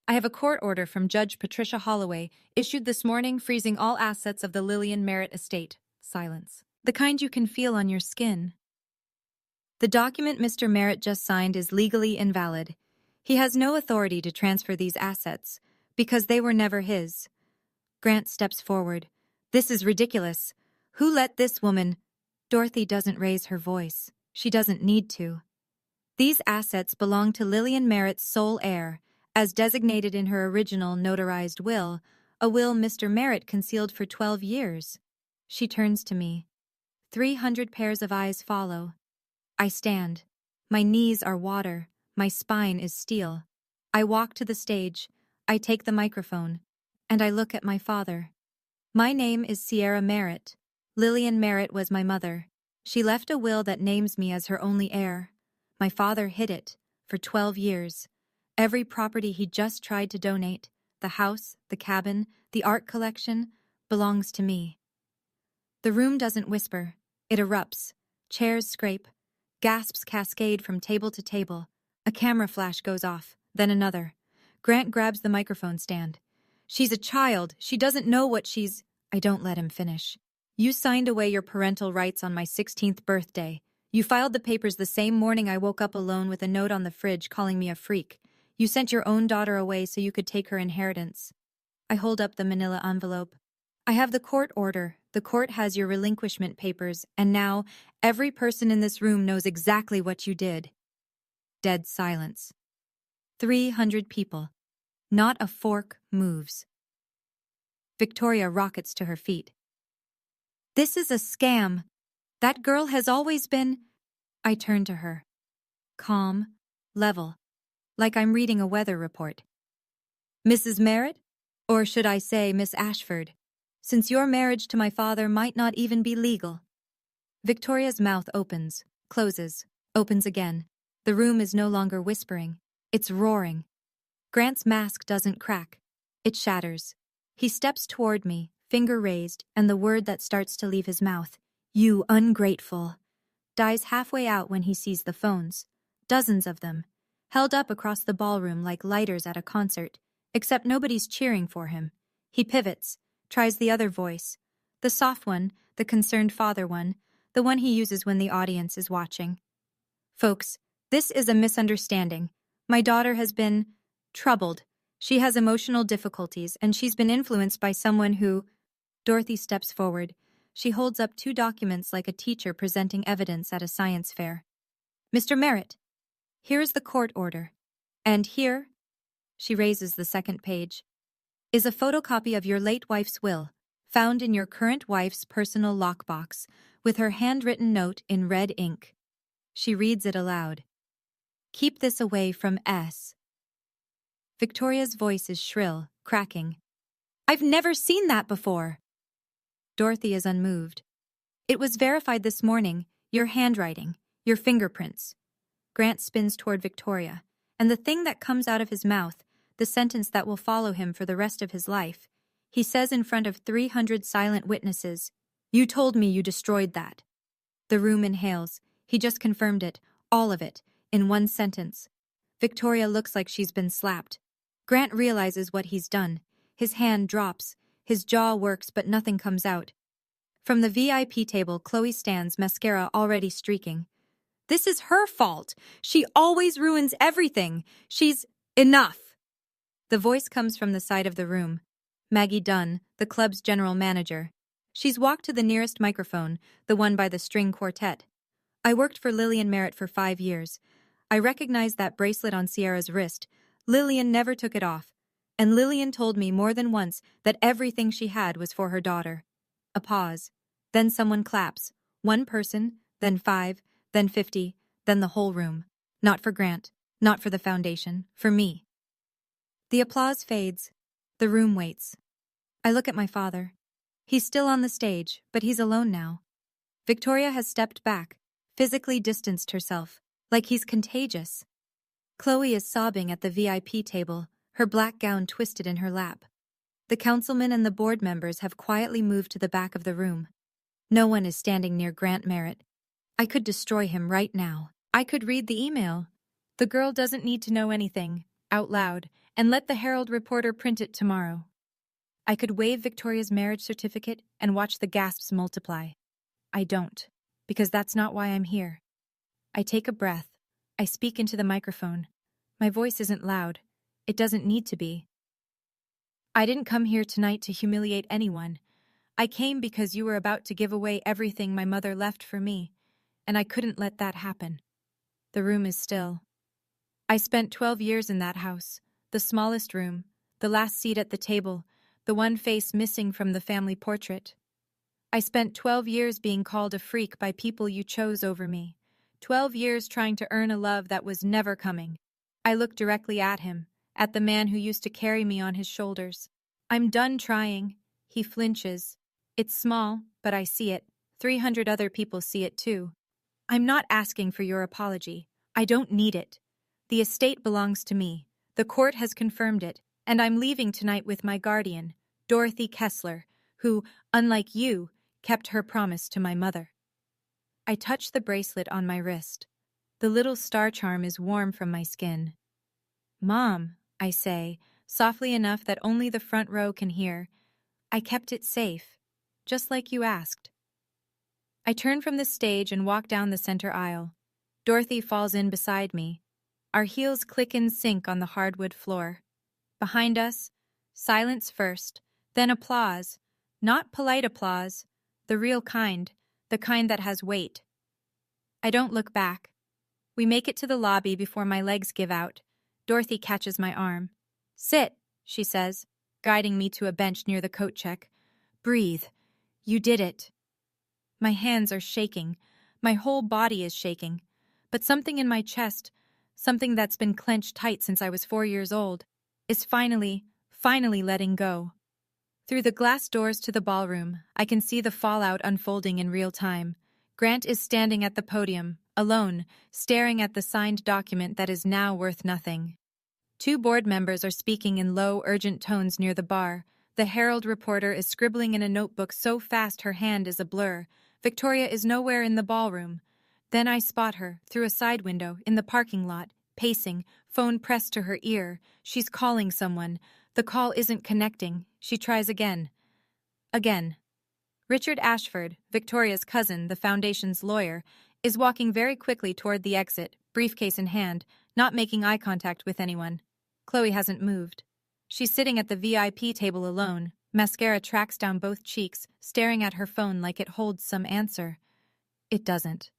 I have a court order from Judge Patricia Holloway, issued this morning freezing all assets of the Lillian Merritt estate. Silence. The kind you can feel on your skin. The document Mr. Merritt just signed is legally invalid. He has no authority to transfer these assets, because they were never his. Grant steps forward. This is ridiculous. Who let this woman... Dorothy doesn't raise her voice. She doesn't need to. These assets belong to Lillian Merritt's sole heir, as designated in her original notarized will, a will Mr. Merritt concealed for 12 years. She turns to me. 300 pairs of eyes follow. I stand. My knees are water. My spine is steel. I walk to the stage. I take the microphone. And I look at my father. My name is Sierra Merritt. Lillian Merritt was my mother. She left a will that names me as her only heir. My father hid it for 12 years. Every property he just tried to donate, the house, the cabin, the art collection, belongs to me. The room doesn't whisper. It erupts. Chairs scrape. Gasps cascade from table to table. A camera flash goes off, then another. Grant grabs the microphone stand. She's a child. She doesn't know what she's... I don't let him finish. You signed away your parental rights on my 16th birthday. You filed the papers the same morning I woke up alone with a note on the fridge calling me a freak. You sent your own daughter away so you could take her inheritance. I hold up the manila envelope. I have the court order. The court has your relinquishment papers, and now every person in this room knows exactly what you did. Dead silence. 300 people. Not a fork moves. Victoria rockets to her feet. This is a scam. That girl has always been... I turn to her. Calm, level, like I'm reading a weather report. Mrs. Merritt? Or should I say Miss Ashford? Since your marriage to my father might not even be legal. Victoria's mouth opens, closes, opens again. The room is no longer whispering. It's roaring. Grant's mask doesn't crack. It shatters. He steps toward me, finger raised, and the word that starts to leave his mouth, "You ungrateful," dies halfway out when he sees the phones. Dozens of them, held up across the ballroom like lighters at a concert, except nobody's cheering for him. He pivots, tries the other voice, the soft one, the concerned father one, the one he uses when the audience is watching. Folks, this is a misunderstanding. My daughter has been troubled. She has emotional difficulties, and she's been influenced by someone who... Dorothy steps forward. She holds up 2 documents like a teacher presenting evidence at a science fair. Mr. Merritt, here is the court order. And here, she raises the second page, is a photocopy of your late wife's will, found in your current wife's personal lockbox, with her handwritten note in red ink. She reads it aloud. Keep this away from S. Victoria's voice is shrill, cracking. I've never seen that before. Dorothy is unmoved. It was verified this morning, your handwriting, your fingerprints. Grant spins toward Victoria, and the thing that comes out of his mouth, the sentence that will follow him for the rest of his life, he says in front of 300 silent witnesses, You told me you destroyed that. The room inhales. He just confirmed it, all of it, in one sentence. Victoria looks like she's been slapped. Grant realizes what he's done. His hand drops. His jaw works, but nothing comes out. From the VIP table, Chloe stands, mascara already streaking. This is her fault. She always ruins everything. She's... Enough. The voice comes from the side of the room. Maggie Dunn, the club's general manager. She's walked to the nearest microphone, the one by the string quartet. I worked for Lillian Merritt for 5 years. I recognized that bracelet on Sierra's wrist. Lillian never took it off. And Lillian told me more than once that everything she had was for her daughter. A pause. Then someone claps. 1 person, then 5, then 50, then the whole room. Not for Grant, not for the foundation, for me. The applause fades. The room waits. I look at my father. He's still on the stage, but he's alone now. Victoria has stepped back, physically distanced herself, like he's contagious. Chloe is sobbing at the VIP table, her black gown twisted in her lap. The councilmen and the board members have quietly moved to the back of the room. No one is standing near Grant Merritt. I could destroy him right now. I could read the email. The girl doesn't need to know anything, out loud, and let the Herald reporter print it tomorrow. I could wave Victoria's marriage certificate and watch the gasps multiply. I don't, because that's not why I'm here. I take a breath. I speak into the microphone. My voice isn't loud. It doesn't need to be. I didn't come here tonight to humiliate anyone. I came because you were about to give away everything my mother left for me, and I couldn't let that happen. The room is still. I spent 12 years in that house, the smallest room, the last seat at the table, the one face missing from the family portrait. I spent 12 years being called a freak by people you chose over me, 12 years trying to earn a love that was never coming. I look directly at him, at the man who used to carry me on his shoulders. I'm done trying. He flinches. It's small, but I see it. 300 other people see it too. I'm not asking for your apology. I don't need it. The estate belongs to me. The court has confirmed it, and I'm leaving tonight with my guardian, Dorothy Kessler, who, unlike you, kept her promise to my mother. I touch the bracelet on my wrist. The little star charm is warm from my skin. Mom, I say, softly enough that only the front row can hear, I kept it safe, just like you asked. I turn from the stage and walk down the center aisle. Dorothy falls in beside me. Our heels click in sync on the hardwood floor. Behind us, silence first, then applause. Not polite applause, the real kind, the kind that has weight. I don't look back. We make it to the lobby before my legs give out. Dorothy catches my arm. Sit, she says, guiding me to a bench near the coat check. Breathe. You did it. My hands are shaking. My whole body is shaking. But something in my chest, something that's been clenched tight since I was 4 years old, is finally letting go. Through the glass doors to the ballroom, I can see the fallout unfolding in real time. Grant is standing at the podium, alone, staring at the signed document that is now worth nothing. 2 board members are speaking in low, urgent tones near the bar. The Herald reporter is scribbling in a notebook so fast her hand is a blur. Victoria is nowhere in the ballroom. Then I spot her, through a side window, in the parking lot, pacing, phone pressed to her ear. She's calling someone. The call isn't connecting. She tries again. Again. Richard Ashford, Victoria's cousin, the foundation's lawyer, is walking very quickly toward the exit, briefcase in hand, not making eye contact with anyone. Chloe hasn't moved. She's sitting at the VIP table alone. Mascara tracks down both cheeks, staring at her phone like it holds some answer. It doesn't.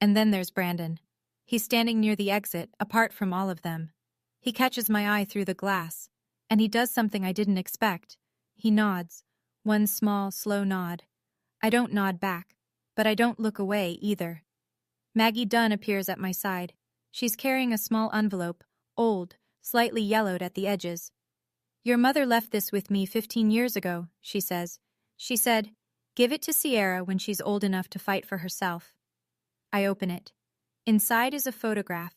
And then there's Brandon. He's standing near the exit, apart from all of them. He catches my eye through the glass, and he does something I didn't expect. He nods. One small, slow nod. I don't nod back, but I don't look away either. Maggie Dunn appears at my side. She's carrying a small envelope, old, slightly yellowed at the edges. Your mother left this with me 15 years ago, she says. She said, give it to Sierra when she's old enough to fight for herself. I open it. Inside is a photograph,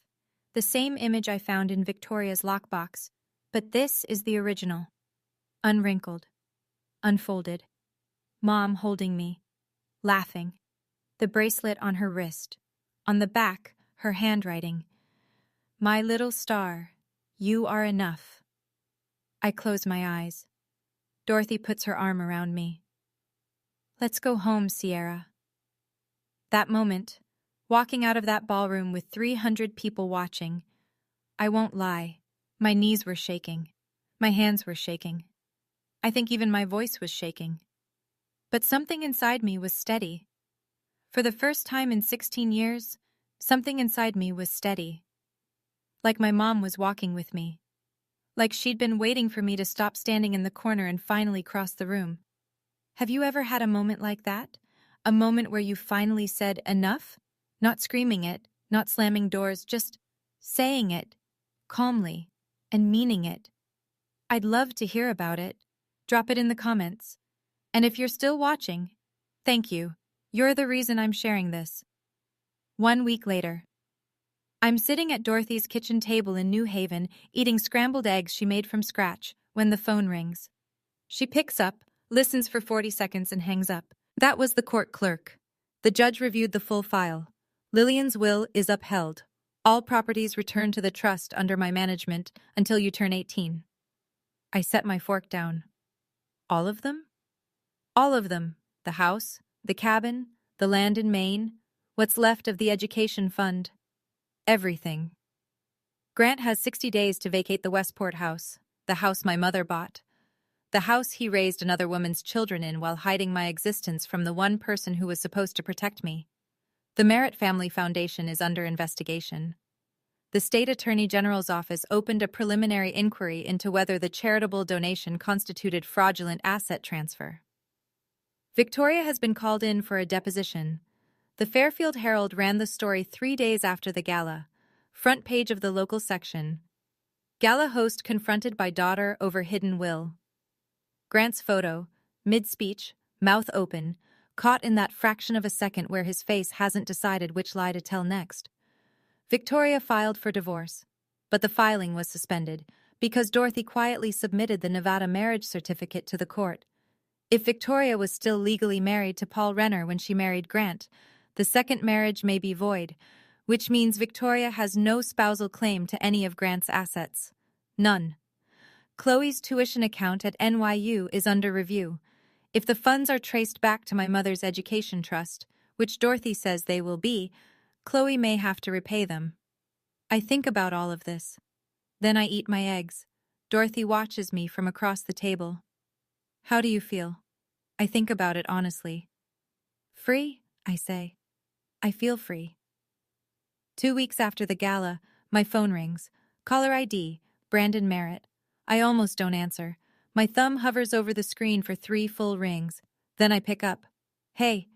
the same image I found in Victoria's lockbox, but this is the original. Unwrinkled. Unfolded. Mom holding me. Laughing. The bracelet on her wrist. On the back, her handwriting. My little star, you are enough. I close my eyes. Dorothy puts her arm around me. Let's go home, Sierra. That moment, walking out of that ballroom with 300 people watching, I won't lie, my knees were shaking. My hands were shaking. I think even my voice was shaking. But something inside me was steady. For the first time in 16 years, something inside me was steady. Like my mom was walking with me. Like she'd been waiting for me to stop standing in the corner and finally cross the room. Have you ever had a moment like that? A moment where you finally said enough? Not screaming it, not slamming doors, just saying it, calmly, and meaning it. I'd love to hear about it. Drop it in the comments. And if you're still watching, thank you. You're the reason I'm sharing this. 1 week later. I'm sitting at Dorothy's kitchen table in New Haven, eating scrambled eggs she made from scratch, when the phone rings. She picks up, listens for 40 seconds and hangs up. That was the court clerk. The judge reviewed the full file. Lillian's will is upheld. All properties returned to the trust under my management until you turn 18. I set my fork down. All of them? All of them. The house, the cabin, the land in Maine, what's left of the education fund. Everything. Grant has 60 days to vacate the Westport house, the house my mother bought. The house he raised another woman's children in while hiding my existence from the one person who was supposed to protect me. The Merritt Family Foundation is under investigation. The State Attorney General's office opened a preliminary inquiry into whether the charitable donation constituted fraudulent asset transfer. Victoria has been called in for a deposition. The Fairfield Herald ran the story 3 days after the gala. Front page of the local section. Gala host confronted by daughter over hidden will. Grant's photo, mid-speech, mouth open, caught in that fraction of a second where his face hasn't decided which lie to tell next. Victoria filed for divorce, but the filing was suspended because Dorothy quietly submitted the Nevada marriage certificate to the court. If Victoria was still legally married to Paul Renner when she married Grant, the second marriage may be void, which means Victoria has no spousal claim to any of Grant's assets. None. Chloe's tuition account at NYU is under review. If the funds are traced back to my mother's education trust, which Dorothy says they will be, Chloe may have to repay them. I think about all of this. Then I eat my eggs. Dorothy watches me from across the table. How do you feel? I think about it honestly. Free, I say. I feel free. 2 weeks after the gala, my phone rings. Caller ID, Brandon Merritt. I almost don't answer. My thumb hovers over the screen for 3 full rings. Then I pick up. Hey.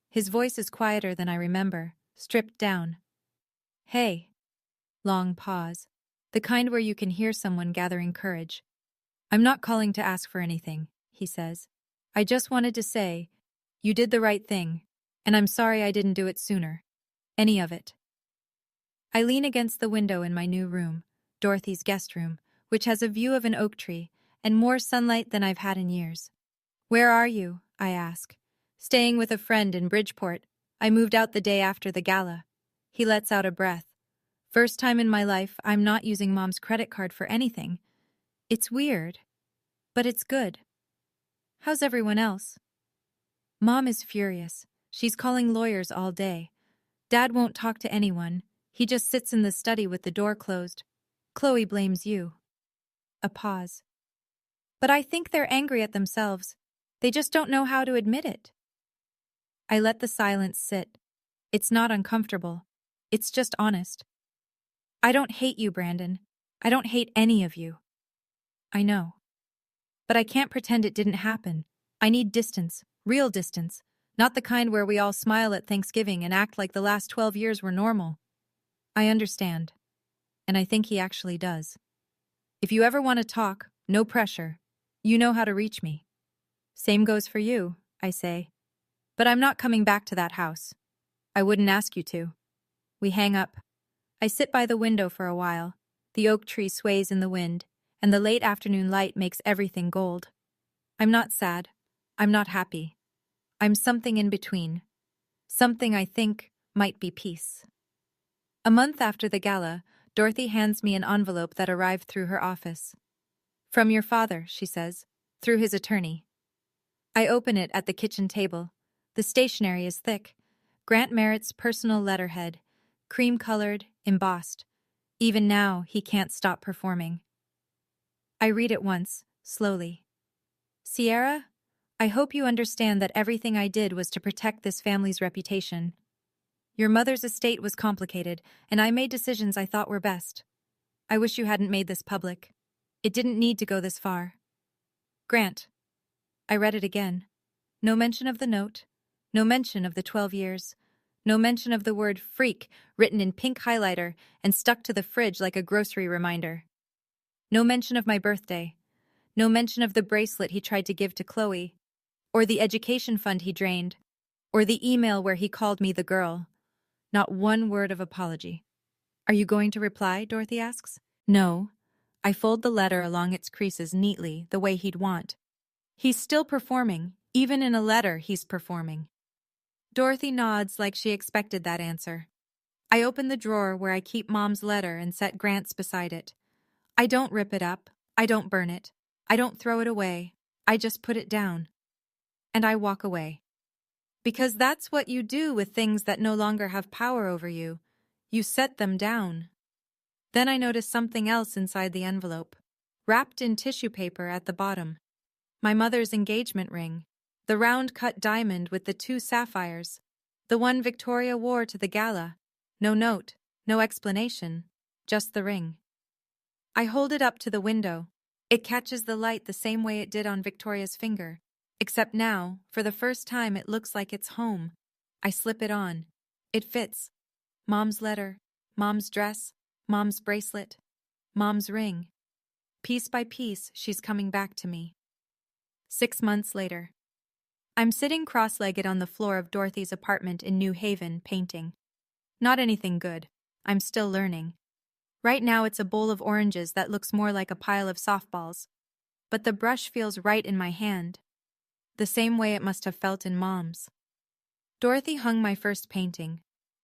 His voice is quieter than I remember, stripped down. Hey. Long pause. The kind where you can hear someone gathering courage. I'm not calling to ask for anything, he says. I just wanted to say, you did the right thing, and I'm sorry I didn't do it sooner. Any of it. I lean against the window in my new room, Dorothy's guest room, which has a view of an oak tree and more sunlight than I've had in years. Where are you? I ask. Staying with a friend in Bridgeport. I moved out the day after the gala. He lets out a breath. First time in my life I'm not using Mom's credit card for anything. It's weird, but it's good. How's everyone else? Mom is furious. She's calling lawyers all day. Dad won't talk to anyone. He just sits in the study with the door closed. Chloe blames you. A pause. But I think they're angry at themselves. They just don't know how to admit it. I let the silence sit. It's not uncomfortable. It's just honest. I don't hate you, Brandon. I don't hate any of you. I know. But I can't pretend it didn't happen. I need distance, real distance, not the kind where we all smile at Thanksgiving and act like the last 12 years were normal. I understand. And I think he actually does. If you ever want to talk, no pressure. You know how to reach me. Same goes for you, I say. But I'm not coming back to that house. I wouldn't ask you to. We hang up. I sit by the window for a while. The oak tree sways in the wind, and the late afternoon light makes everything gold. I'm not sad. I'm not happy. I'm something in between. Something I think might be peace. A month after the gala, Dorothy hands me an envelope that arrived through her office. From your father, she says, through his attorney. I open it at the kitchen table. The stationery is thick. Grant Merritt's personal letterhead, cream-colored, embossed. Even now, he can't stop performing. I read it once, slowly. Sierra, I hope you understand that everything I did was to protect this family's reputation. Your mother's estate was complicated, and I made decisions I thought were best. I wish you hadn't made this public. It didn't need to go this far. Grant. I read it again. No mention of the note. No mention of the 12 years. No mention of the word freak written in pink highlighter and stuck to the fridge like a grocery reminder. No mention of my birthday. No mention of the bracelet he tried to give to Chloe, or the education fund he drained, or the email where he called me the girl. Not one word of apology. Are you going to reply? Dorothy asks. No. I fold the letter along its creases neatly, the way he'd want. He's still performing. Even in a letter, he's performing. Dorothy nods like she expected that answer. I open the drawer where I keep Mom's letter and set Grant's beside it. I don't rip it up. I don't burn it. I don't throw it away. I just put it down. And I walk away. Because that's what you do with things that no longer have power over you. You set them down. Then I notice something else inside the envelope, wrapped in tissue paper at the bottom. My mother's engagement ring, the round-cut diamond with the 2 sapphires, the one Victoria wore to the gala. No note, no explanation, just the ring. I hold it up to the window. It catches the light the same way it did on Victoria's finger. Except now, for the first time, it looks like it's home. I slip it on. It fits. Mom's letter, Mom's dress, Mom's bracelet, Mom's ring. Piece by piece, she's coming back to me. 6 months later. I'm sitting cross-legged on the floor of Dorothy's apartment in New Haven, painting. Not anything good. I'm still learning. Right now it's a bowl of oranges that looks more like a pile of softballs. But the brush feels right in my hand. the same way it must have felt in Mom's. Dorothy hung my first painting,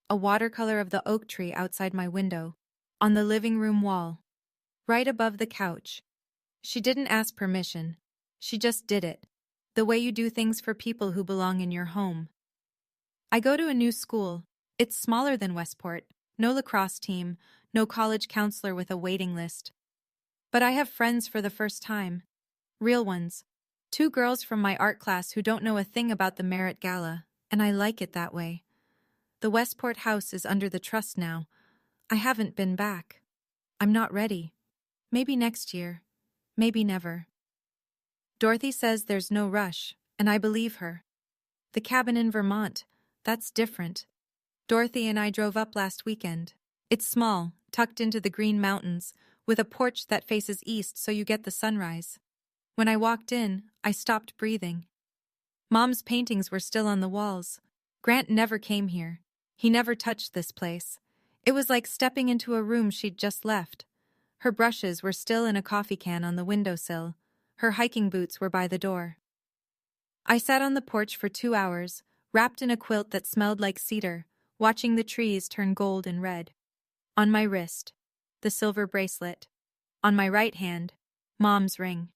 a watercolor of the oak tree outside my window, on the living room wall, right above the couch. She didn't ask permission. She just did it, the way you do things for people who belong in your home. I go to a new school. It's smaller than Westport, no lacrosse team, no college counselor with a waiting list. But I have friends for the first time. Real ones. 2 girls from my art class who don't know a thing about the Merit Gala, and I like it that way. The Westport house is under the trust now. I haven't been back. I'm not ready. Maybe next year. Maybe never. Dorothy says there's no rush, and I believe her. The cabin in Vermont, that's different. Dorothy and I drove up last weekend. It's small, tucked into the Green Mountains, with a porch that faces east so you get the sunrise. When I walked in, I stopped breathing. Mom's paintings were still on the walls. Grant never came here. He never touched this place. It was like stepping into a room she'd just left. Her brushes were still in a coffee can on the windowsill. Her hiking boots were by the door. I sat on the porch for 2 hours, wrapped in a quilt that smelled like cedar, watching the trees turn gold and red. On my wrist, the silver bracelet. On my right hand, Mom's ring.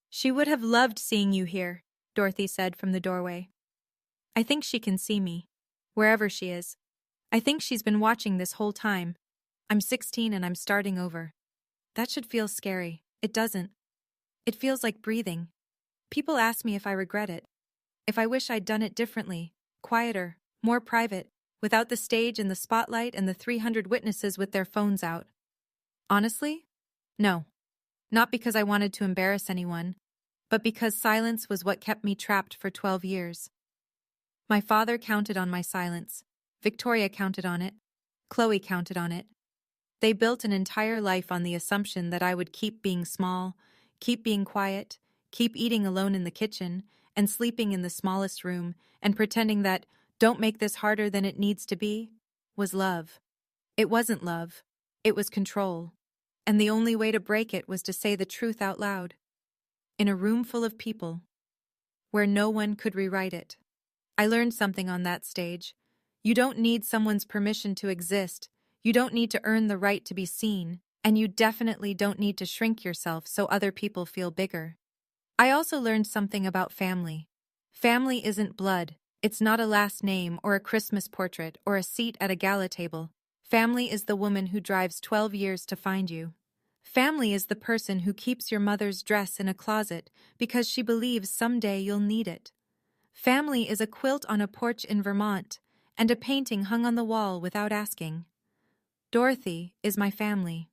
She would have loved seeing you here, Dorothy said from the doorway. I think she can see me, wherever she is. I think she's been watching this whole time. I'm 16 and I'm starting over. That should feel scary. It doesn't. It feels like breathing. People ask me if I regret it. If I wish I'd done it differently, quieter, more private, without the stage and the spotlight and the 300 witnesses with their phones out. Honestly? No. Not because I wanted to embarrass anyone, but because silence was what kept me trapped for 12 years. My father counted on my silence. Victoria counted on it. Chloe counted on it. They built an entire life on the assumption that I would keep being small, keep being quiet, keep eating alone in the kitchen, and sleeping in the smallest room, and pretending that "don't make this harder than it needs to be" was love. It wasn't love. It was control. And the only way to break it was to say the truth out loud. In a room full of people, where no one could rewrite it. I learned something on that stage. You don't need someone's permission to exist. You don't need to earn the right to be seen. And you definitely don't need to shrink yourself so other people feel bigger. I also learned something about family. Family isn't blood. It's not a last name or a Christmas portrait or a seat at a gala table. Family is the woman who drives 12 years to find you. Family is the person who keeps your mother's dress in a closet because she believes someday you'll need it. Family is a quilt on a porch in Vermont and a painting hung on the wall without asking. Dorothy is my family.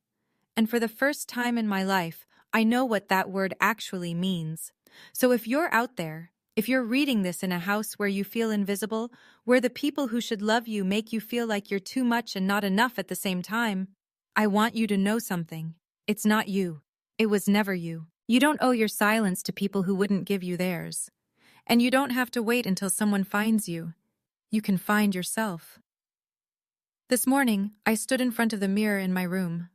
And for the first time in my life, I know what that word actually means. So if you're out there, if you're reading this in a house where you feel invisible, where the people who should love you make you feel like you're too much and not enough at the same time, I want you to know something. It's not you. It was never you. You don't owe your silence to people who wouldn't give you theirs. And you don't have to wait until someone finds you. You can find yourself. This morning, I stood in front of the mirror in my room.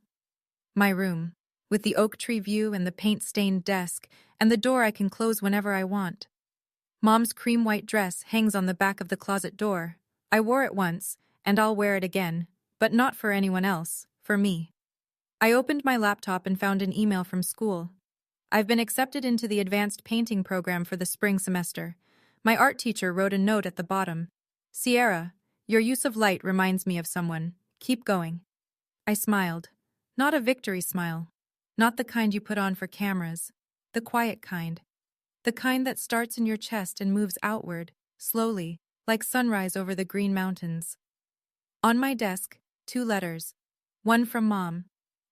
My room, with the oak tree view and the paint-stained desk, and the door I can close whenever I want. Mom's cream-white dress hangs on the back of the closet door. I wore it once, and I'll wear it again, but not for anyone else, for me. I opened my laptop and found an email from school. I've been accepted into the advanced painting program for the spring semester. My art teacher wrote a note at the bottom. "Sierra, your use of light reminds me of someone. Keep going." I smiled. Not a victory smile. Not the kind you put on for cameras. The quiet kind. The kind that starts in your chest and moves outward, slowly, like sunrise over the Green Mountains. On my desk, 2 letters. One from Mom.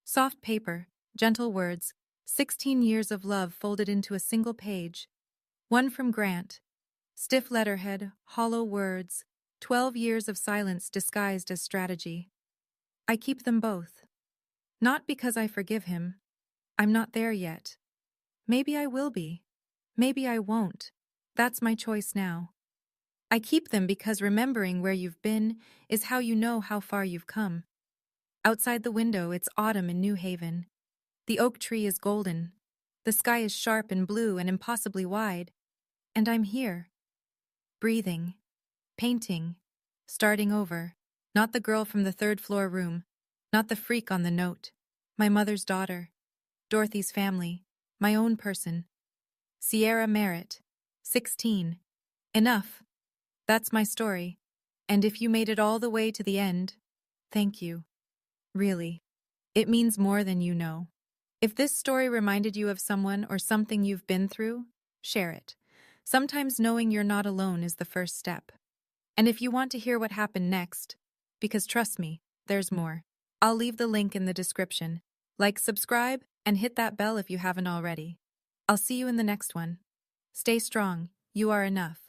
Soft paper, gentle words, 16 years of love folded into a single page. One from Grant. Stiff letterhead, hollow words, 12 years of silence disguised as strategy. I keep them both. Not because I forgive him. I'm not there yet. Maybe I will be. Maybe I won't. That's my choice now. I keep them because remembering where you've been is how you know how far you've come. Outside the window, it's autumn in New Haven. The oak tree is golden. The sky is sharp and blue and impossibly wide. And I'm here, breathing, painting, starting over. Not the girl from the third-floor room, not the freak on the note. My mother's daughter, Dorothy's family, my own person. Sierra Merritt, 16. Enough. That's my story. And if you made it all the way to the end, thank you. Really. It means more than you know. If this story reminded you of someone or something you've been through, share it. Sometimes knowing you're not alone is the first step. And if you want to hear what happened next, because trust me, there's more. I'll leave the link in the description. Like, subscribe, and hit that bell if you haven't already. I'll see you in the next one. Stay strong. You are enough.